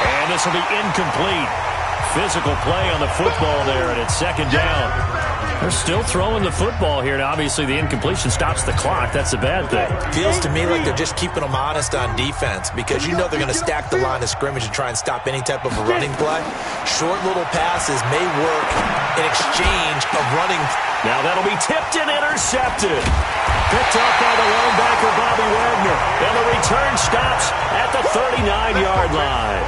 And this will be incomplete. Physical play on the football there, and it's 2nd down. They're still throwing the football here, and obviously the incompletion stops the clock. That's a bad thing. Feels to me like they're just keeping them honest on defense because you know they're going to stack the line of scrimmage and try and stop any type of a running play. Short little passes may work in exchange of running. Now that'll be tipped and intercepted. Picked up by the linebacker, Bobby Wagner. And the return stops at the 39-yard line.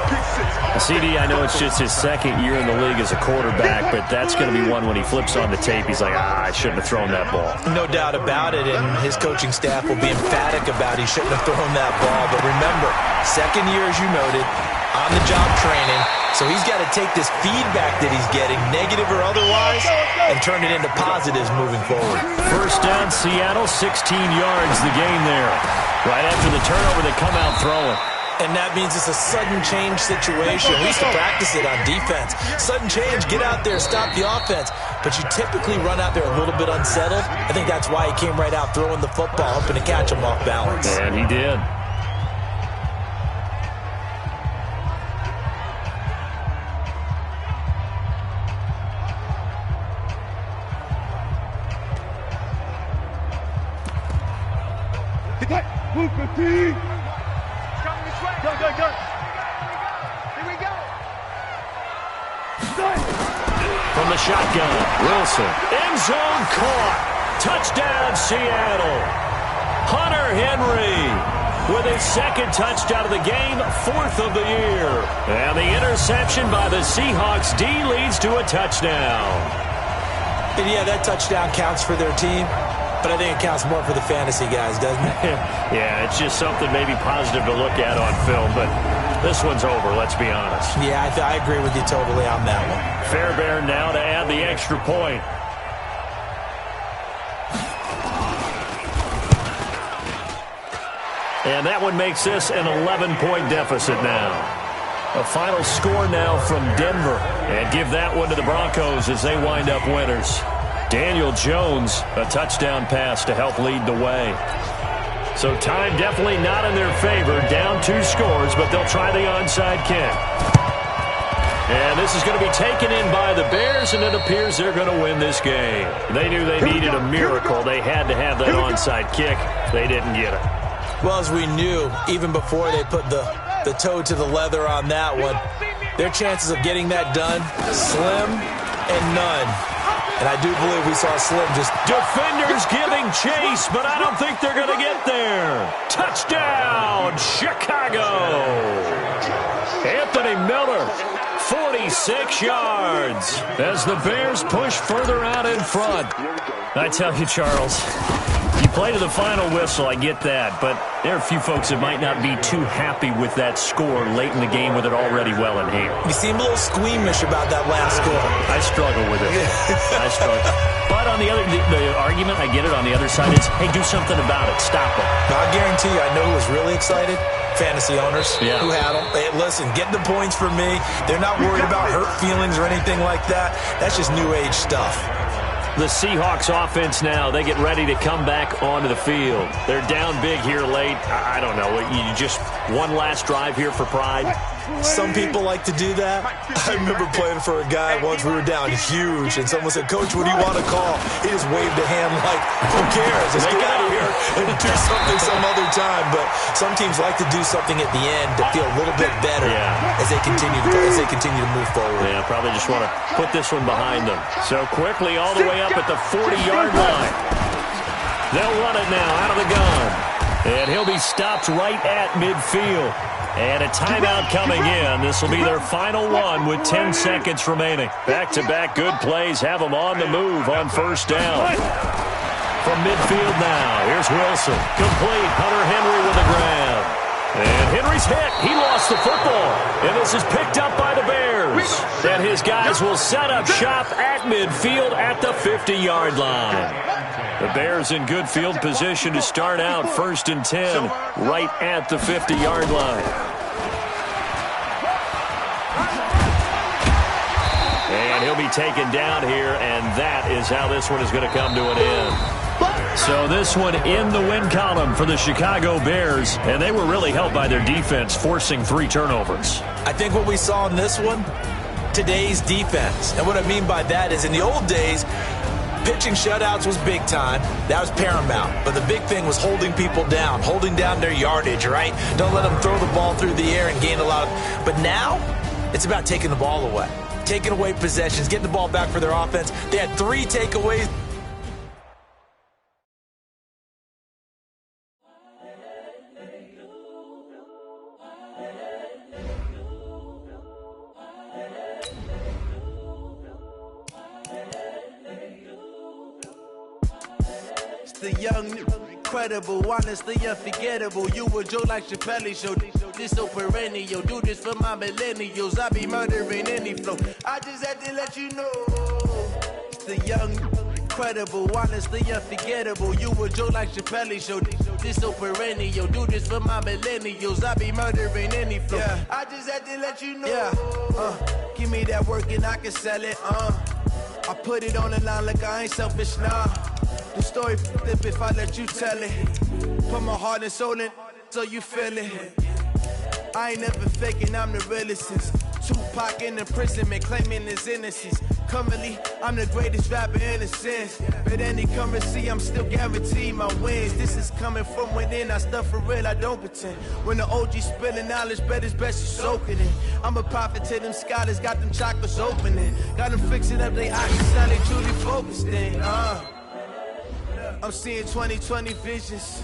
CD, I know it's just his 2nd year in the league as a quarterback, but that's going to be one when he flips on the tape. He's like, I shouldn't have thrown that ball. No doubt about it, and his coaching staff will be emphatic about he shouldn't have thrown that ball. But remember, 2nd year, as you noted, on-the-job training. So he's got to take this feedback that he's getting, negative or otherwise, and turn it into positives moving forward. First down, Seattle, 16 yards the gain there. Right after the turnover, they come out throwing. And that means it's a sudden change situation. We used to practice it on defense. Sudden change, get out there, stop the offense. But you typically run out there a little bit unsettled. I think that's why he came right out throwing the football, hoping to catch him off balance. And he did. Go. Here we go. From the shotgun, Wilson. End zone caught. Touchdown, Seattle. Hunter Henry with his 2nd touchdown of the game, 4th of the year. And the interception by the Seahawks D leads to a touchdown. And yeah, that touchdown counts for their team. But I think it counts more for the fantasy guys, doesn't it? Yeah, it's just something maybe positive to look at on film, but this one's over, let's be honest. Yeah, I agree with you totally on that one. Fairbairn now to add the extra point. And that one makes this an 11-point deficit now. A final score now from Denver. And give that one to the Broncos as they wind up winners. Daniel Jones, a touchdown pass to help lead the way. So time definitely not in their favor. Down 2 scores, but they'll try the onside kick. And this is going to be taken in by the Bears, and it appears they're going to win this game. They knew they needed a miracle. They had to have that onside kick. They didn't get it. Well, as we knew, even before they put the toe to the leather on that one, their chances of getting that done, slim and none. And I do believe we saw Slim just... Defenders giving chase, but I don't think they're going to get there. Touchdown, Chicago. Anthony Miller, 46 yards as the Bears push further out in front. I tell you, Charles, you play to the final whistle, I get that, but there are a few folks that might not be too happy with that score late in the game with it already well in hand. You seem a little squeamish about that last score. I struggle with it. I struggle. But on the argument, I get it, on the other side is, hey, do something about it. Stop it. I guarantee you, I know who was really excited. Fantasy owners who had them. Hey, listen, get the points for me. They're not worried about hurt feelings or anything like that. That's just new age stuff. The Seahawks offense now, they get ready to come back onto the field. They're down big here late. I don't know. You just one last drive here for pride? Some people like to do that. I remember playing for a guy once. We were down huge, and someone said, Coach, what do you want to call? He just waved a hand like, who cares? Let's get out of here and do something some other time. But some teams like to do something at the end to feel a little bit better as they continue to move forward. Yeah, probably just want to put this one behind them. So quickly all the way up at the 40-yard line. They'll run it now out of the gun. And he'll be stopped right at midfield. And a timeout coming in. This will be their final one with 10 seconds remaining. Back-to-back good plays have them on the move on first down. from midfield now. Here's Wilson. Complete. Hunter Henry with a grab. And Henry's hit. He lost the football. And this is picked up by the Bears. And his guys will set up shop at midfield at the 50-yard line. The Bears in good field position to start out 1st and 10 right at the 50-yard line. And he'll be taken down here, and that is how this one is going to come to an end. So this one in the win column for the Chicago Bears, and they were really helped by their defense, forcing 3 turnovers. I think what we saw in this one, today's defense. And what I mean by that is in the old days, pitching shutouts was big time. That was paramount. But the big thing was holding people down, holding down their yardage, right? Don't let them throw the ball through the air and gain a lot of... But now, it's about taking the ball away. Taking away possessions, getting the ball back for their offense. They had 3 takeaways. The young, incredible, honestly unforgettable. You a Joe like Chappelle show. This so perennial. Do this for my millennials. I be murdering any flow. I just had to let you know. The young, incredible, honestly unforgettable. You a Joe like Chappelle show. This so perennial. Do this for my millennials. I be murdering any flow. Yeah. I just had to let you know. Yeah. Give me that work and I can sell it. I put it on the line like I ain't selfish, nah. The story flip if I let you tell it. Put my heart and soul in so you feel it. I ain't never faking, I'm the realest since Tupac in imprisonment, claiming his innocence. Currently, I'm the greatest rapper in a sense. But any currency, I'm still guaranteed my wins. This is coming from within, I stuff for real, I don't pretend. When the OG spilling knowledge, bet it's best you soak it in. I'm a prophet to them scholars, got them chakras opening. Got them fixing up they eyes, sound they truly focused in. I'm seeing 2020 visions.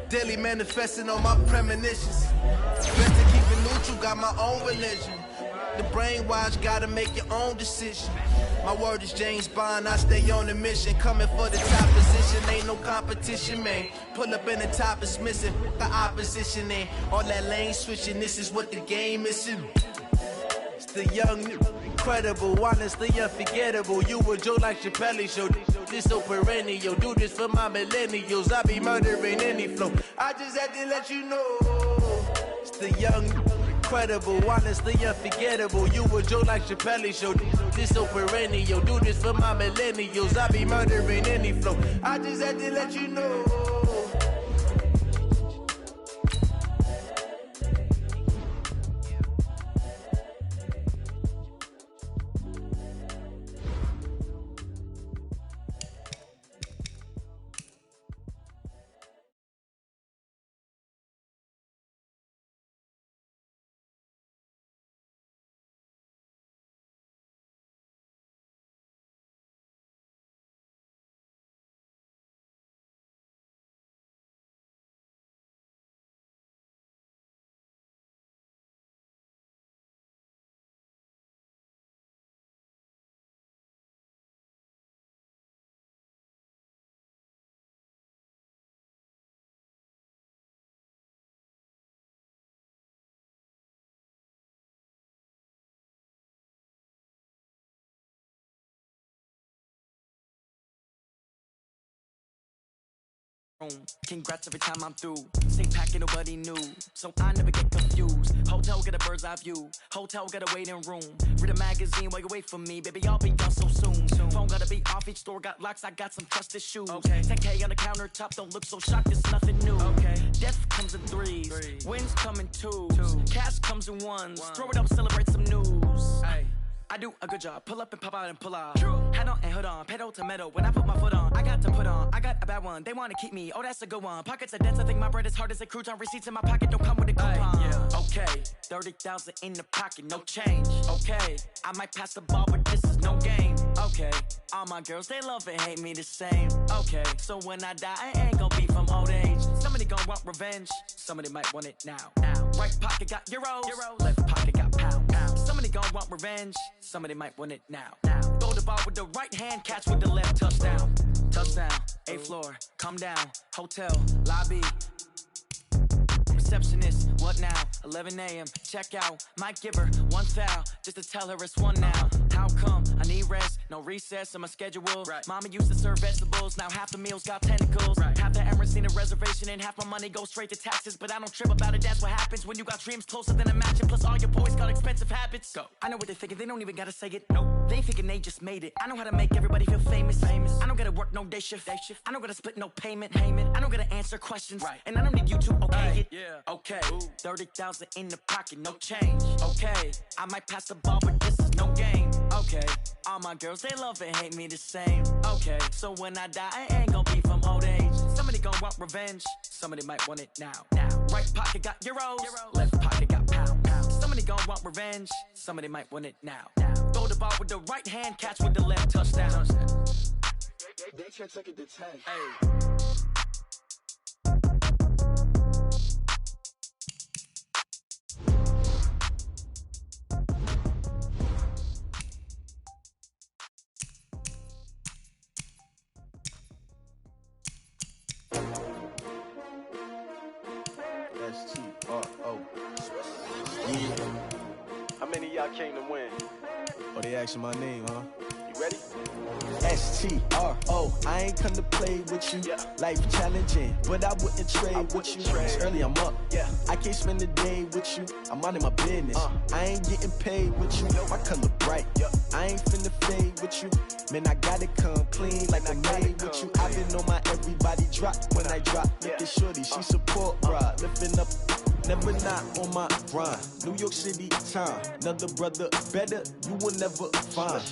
Daily manifesting on my premonitions. Best to keep it neutral, got my own religion. The brainwash, gotta make your own decision. My word is James Bond, I stay on a mission. Coming for the top position, ain't no competition, man. Pull up in the top, it's missing. The opposition ain't all that lane switching. This is what the game is. It's the young, incredible, honestly unforgettable. You a Joe like Chappelle show. This so perennial. Do this for my millennials. I be murdering any flow. I just had to let you know. It's the young, incredible, honestly unforgettable. You a Joe like Chappelle show. This so perennial. Do this for my millennials. I be murdering any flow. I just had to let you know. Congrats every time I'm through. Stay packing, nobody knew, so I never get confused. Hotel got a bird's eye view. Hotel got a waiting room. Read a magazine while you wait for me, baby. I'll be done so soon. Phone gotta be off. Each store got locks. I got some trusted shoes. Okay. 10K on the countertop. Don't look so shocked. It's nothing new. Okay. Death comes in threes. Wins come in twos. Cash comes in ones. Throw it up, celebrate some news. Ay. I do a good job. Pull up and pop out and pull out. True. Head on and hood on. Pedal to metal. When I put my foot on, I got to put on. I got a bad one. They want to keep me. Oh, that's a good one. Pockets are dense. I think my bread is hard as a crouton. Receipts in my pocket don't come with a coupon. Yeah. Okay. 30,000 in the pocket. No change. Okay. I might pass the ball, but this is no game. Okay. All my girls, they love and hate me the same. Okay. So when I die, I ain't gonna be from old age. Somebody gonna want revenge. Somebody might want it now. Right pocket got euros. Left pocket got pounds. Somebody gon' want revenge. Somebody might want it now. Throw the ball with the right hand, catch with the left. Touchdown. Touchdown. 8th floor, come down, hotel, lobby. Receptionist, what now? 11 a.m. check out. Might give her one foul just to tell her it's one now. How come? I need rest, no recess in my schedule. Right. Mama used to serve vegetables, now half the meals got tentacles. Right. Half the Emirates need a reservation and half my money goes straight to taxes. But I don't trip about it, that's what happens when you got dreams closer than a match. Plus all your boys got expensive habits. Go. I know what they're thinking, they don't even gotta say it. Nope. They thinking they just made it. I know how to make everybody feel famous. I don't gotta work no day shift. I don't gotta split no payment. I don't gotta answer questions. Right. And I don't need you to okay it. Yeah. Okay. 30,000 in the pocket, no change. Okay. I might pass the ball, but this is no game. Okay. All my girls, they love and hate me the same. Okay. So when I die, I ain't gonna be from old age. Somebody gon' want revenge. Somebody might want it now. Right pocket got euros. Left pocket got pound. Somebody gon' want revenge. Somebody might want it now. Throw the ball with the right hand, catch with the left, touchdown. They can't take it to 10. Hey. S-T-R-O. Yeah. How many of y'all came to win? Oh, they asking my name, huh? You ready? S-T-R-O. I ain't come to play with you. Yeah. Life challenging, but I wouldn't trade with you. It's early, I'm up. Yeah. I can't spend the day with you. I'm minding my business. I ain't getting paid with you. My color bright. Yeah. I ain't finna fade with you. Man, I gotta come clean like I made with you. I've been on my everybody drop when I drop. Look at shorty, she support, bruh. Lifting up, never not on my grind. New York City time, another brother better, you will never find.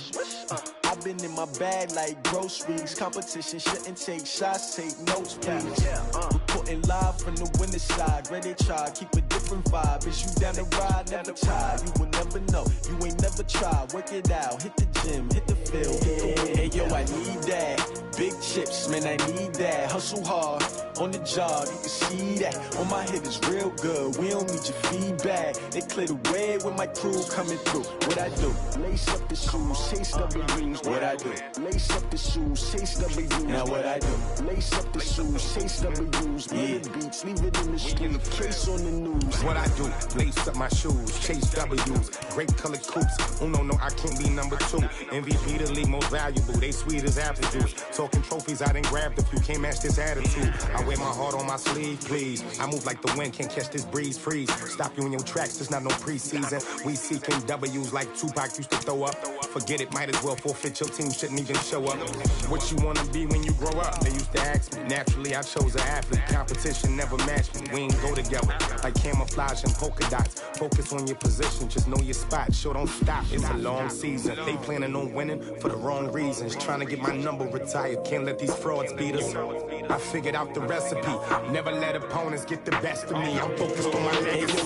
I've been in my bag like groceries. Competition shouldn't take shots, take notes, please. Reporting live from the winning side. Ready to try, keep a different vibe. Is you down the ride, never tired. You will never know, you ain't never tried. Work it out, hit the gym, hit the field, hit the win. Hey yo, I need that. Big chips, man, I need that. Hustle hard, on the job, you can see that. On my hit is real good, we don't need your feedback. They clear the way when my crew coming through. What I do? Lace up the shoes, chase W's. What I do? Lace up the shoes, chase W's. Now what I do? Lace up the shoes, chase W's. Yeah. Beats, leave it in the street, case on the news. What I do? Lace up my shoes, chase W's. Great colored coops. Oh no, I can't be number 2. MVP the league most valuable. They sweet as apple juice. Talking trophies, I done grabbed a few. Can't match this attitude. I wear my heart on my sleeve, please. I move like the wind, can't catch this breeze. Freeze. Stop you in your tracks, there's not no preseason. We seeking W's like Tupac used to throw up. Forget it, might as well forfeit. Your team shouldn't even show up. What you wanna be when you grow up? They used to ask me. Naturally, I chose an athlete. Competition never matched me. We ain't go together like camouflage and polka dots. Focus on your position, just know your spot. Sure, don't stop. It's a long season. They planning on winning for the wrong reasons. Trying to get my number retired. Can't let these frauds beat us. I figured out the recipe. Never let opponents get the best of me. I'm focused on my legacy.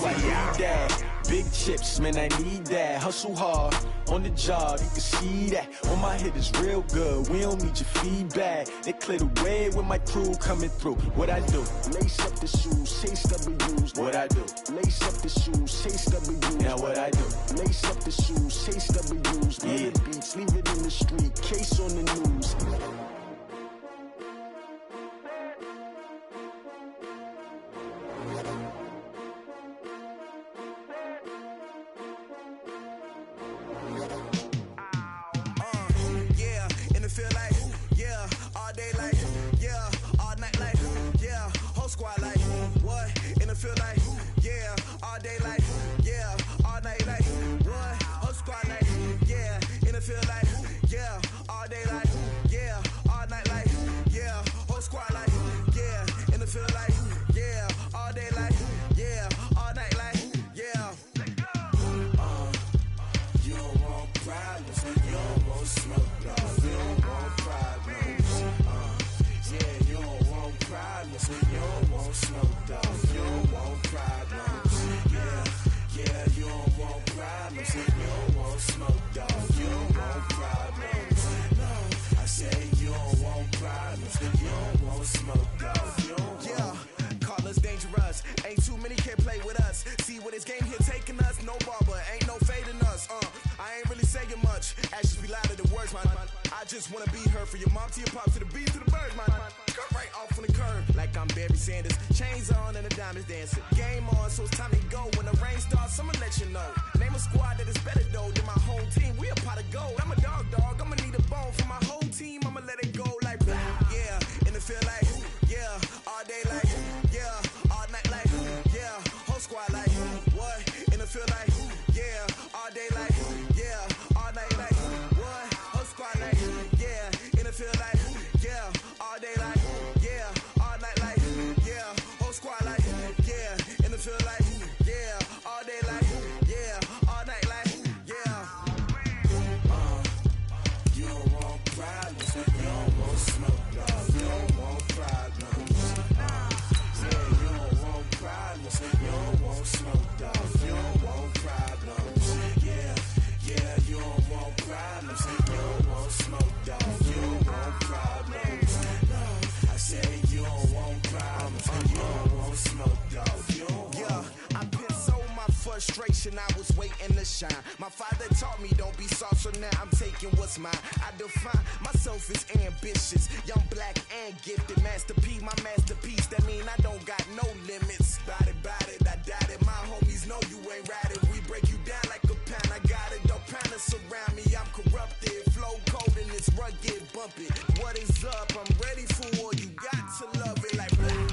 Big chips, man, I need that. Hustle hard, on the job, you can see that. On my hit is real good, we don't need your feedback. They clear the way when my crew coming through. What I do? Lace up the shoes, chase W's. What I do? Lace up the shoes, chase W's. Now what I do? Lace up the shoes, chase W's. Yeah. Beats, leave it in the street, case on the news. Squad like, what? In the field like, yeah, all day like, yeah, all night like, what? Whole squad like, yeah, in the field like, yeah, all day like, yeah, just wanna be heard. For your mom to your pop to the beat to the birds, my cut right off on the curb. Like I'm Barry Sanders, chains on and the diamonds dancing. Game on, so it's time to go. When the rain starts, I'ma let you know. Name a squad that is better though than my home team. We a pot of gold. I'm a dog, I'ma need a bone for my whole team. I'ma let it go like blah. Yeah, and it feel like yeah, all day like yeah, all night like yeah, whole squad like what? And it feel like yeah, all day like yeah, all night like what? Whole squad like yeah, and it feel like yeah, all day like yeah, all night like yeah, whole squad like yeah, and it feel like yeah, all day like yeah, all night like yeah. You don't want problems, you don't want smoke, dog. You don't want problems. Yeah, you don't want problems, you don't want smoke, dog. You don't want problems. Yeah, you don't want problems, you don't want smoke, dog. You don't want problems. No, I said you don't want problems, you don't want smoke, dog. You don't want. Yeah, I pissed so my frustration, I was waiting to shine. My father taught me don't be soft, so now I'm taking what's mine. I define myself as ambitious, young, black, and gifted. Master P, my masterpiece. That mean I don't got no limits. Bout it, I doubt it. My homies know you ain't ratted. We break you down like a pound. I got it, dog pounders surround me. I'm corrupted, flow cold and it's rugged, bumpy. What is up? I'm ready for war. You got to love it like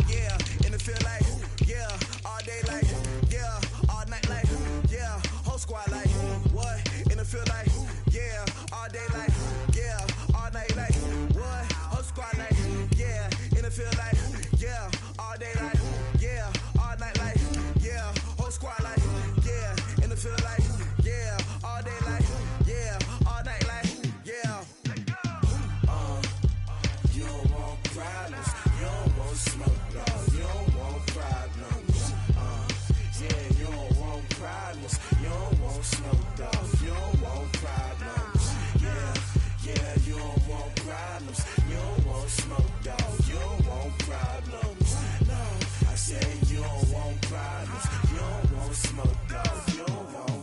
yeah, and it feel like yeah, all day like yeah, all night like yeah, whole squad like what? And it feel like yeah, all day like yeah, all night like what? Whole squad like yeah, and it feel like yeah, all day like yeah, all night like yeah, whole squad like yeah, and it feel like yeah, all day like yeah, all night like yeah. You don't want problems, you don't want smoke, dog. You don't want problems. Yeah, you don't want problems, you don't want smoke, dog. You don't want problems. Yeah, you don't want problems, you don't want smoke, dog. You don't want problems. No, I said you don't want problems, you don't want smoke, dog. You don't want.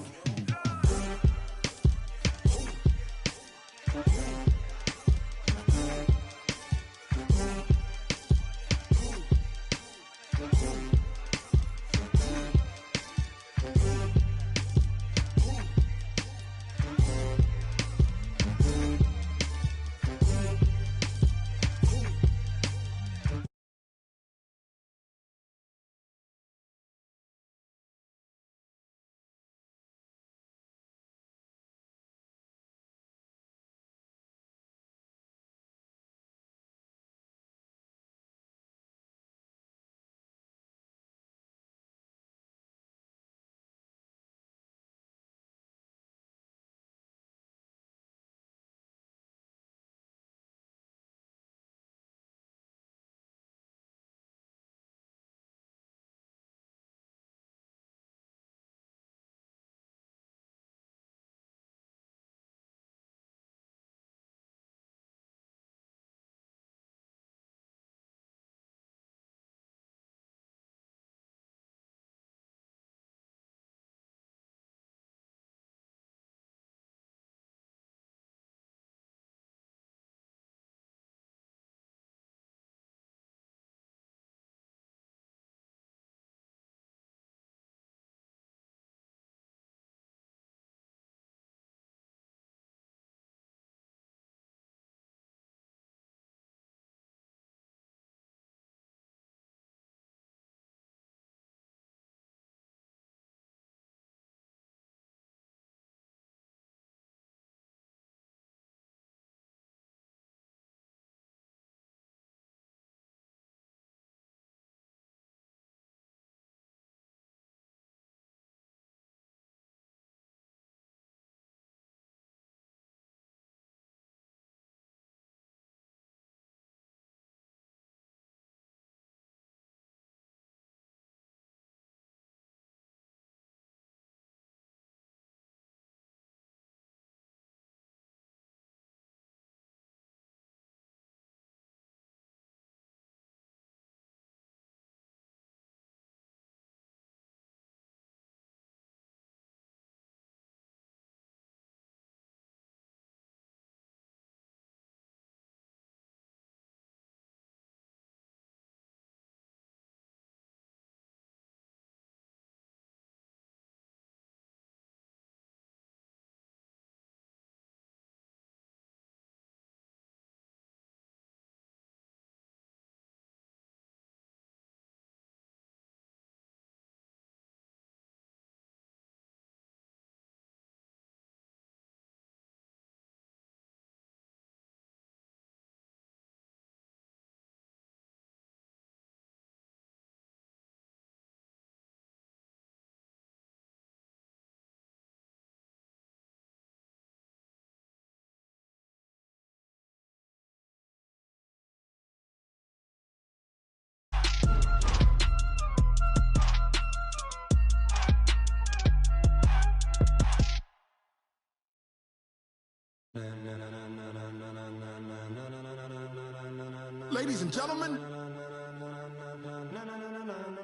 Ladies and gentlemen.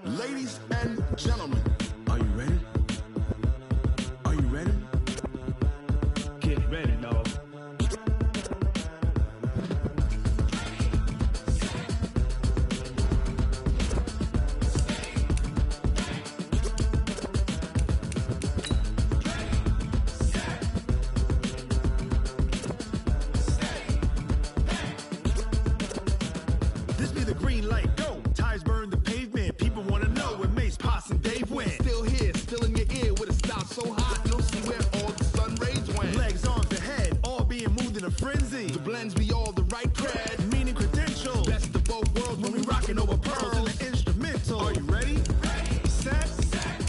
Ladies and gentlemen. Are you ready? Are you ready? Get ready, dog. This be the green light, go. Tires burn the pavement. People want to know where Mace, Potts, and Dave went. Still here, still in your ear with a style so hot, you'll see where all the sun rays went. Legs, arms, the head, all being moved in a frenzy. The blends be all the right cred, meaning credentials. best of both worlds When we rockin' over pearls in the instrumental. Are you ready? Set,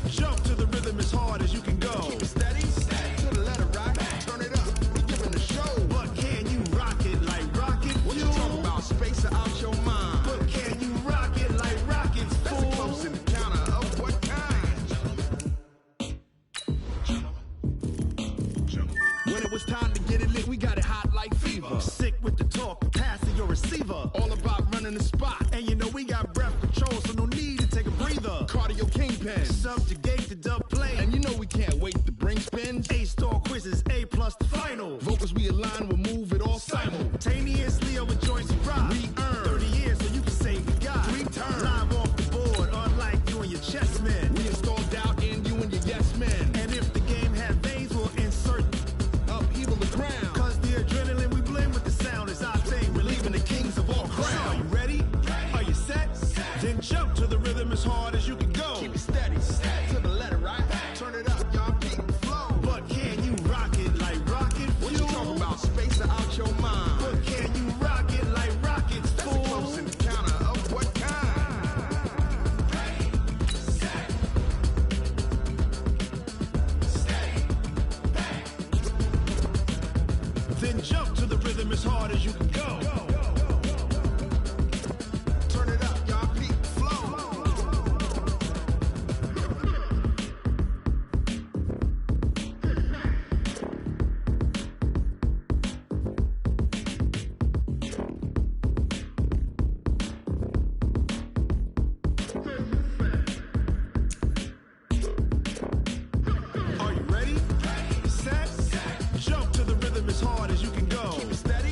jump to the rhythm as hard as you can go. Keep it steady, to the letter right, turn it up, we giving the show. But can you rock it like rocket fuel? What you talking about, space or out your mind? But can you rock it like rockets, That's fool? a close encounter of what kind? When it was time to get it lit, we got it hot like fever. Sick with the talk, passing your receiver. All about running the spot, And you know we got breath control, so no need to take a breather. cardio kingpin. Subjugate the dub plane. And you know we can't wait to bring spins. A-star quizzes, A+ the final. Vocals we align, we'll move it all Simultaneously over joints and rock. We earn 30 years so you can save the guy. 3 turns. Live off the board, unlike you and your chess men. We install doubt in you and your yes men. And if the game had veins, we'll insert. Upheaval the ground. Cause the adrenaline we blend with the sound is our thing. Relieving the kings of all crowns. So are you ready? Are you set? Then jump to the rhythm as hard as you can go. Keep it steady, to the letter right. Turn it up, y'all peak flow. But can you rock it like rocket fuel? What you talking about, space or out your mind? But can you rock it like rockets, That's a fool? close encounter of what kind? Then jump to the rhythm as hard as you can go. Turn it up, y'all peak flow. Are you ready? Set, jump to the rhythm as hard as you can go. Keep it steady,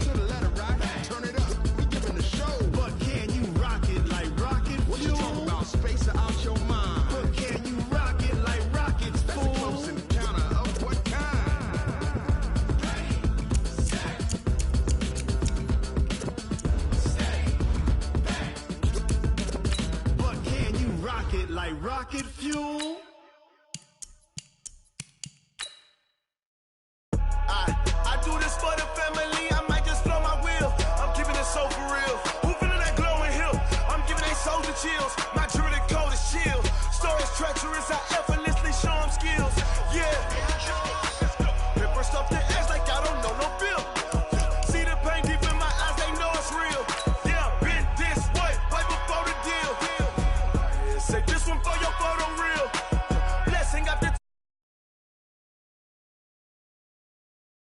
to the letter right. Turn it up, we giving the show. But can you rock it like rocket What you fuel? talking about, space or out your mind? But can you rock it like rockets, That's a close fool? encounter of what kind? But can you rock it like rocket fuel?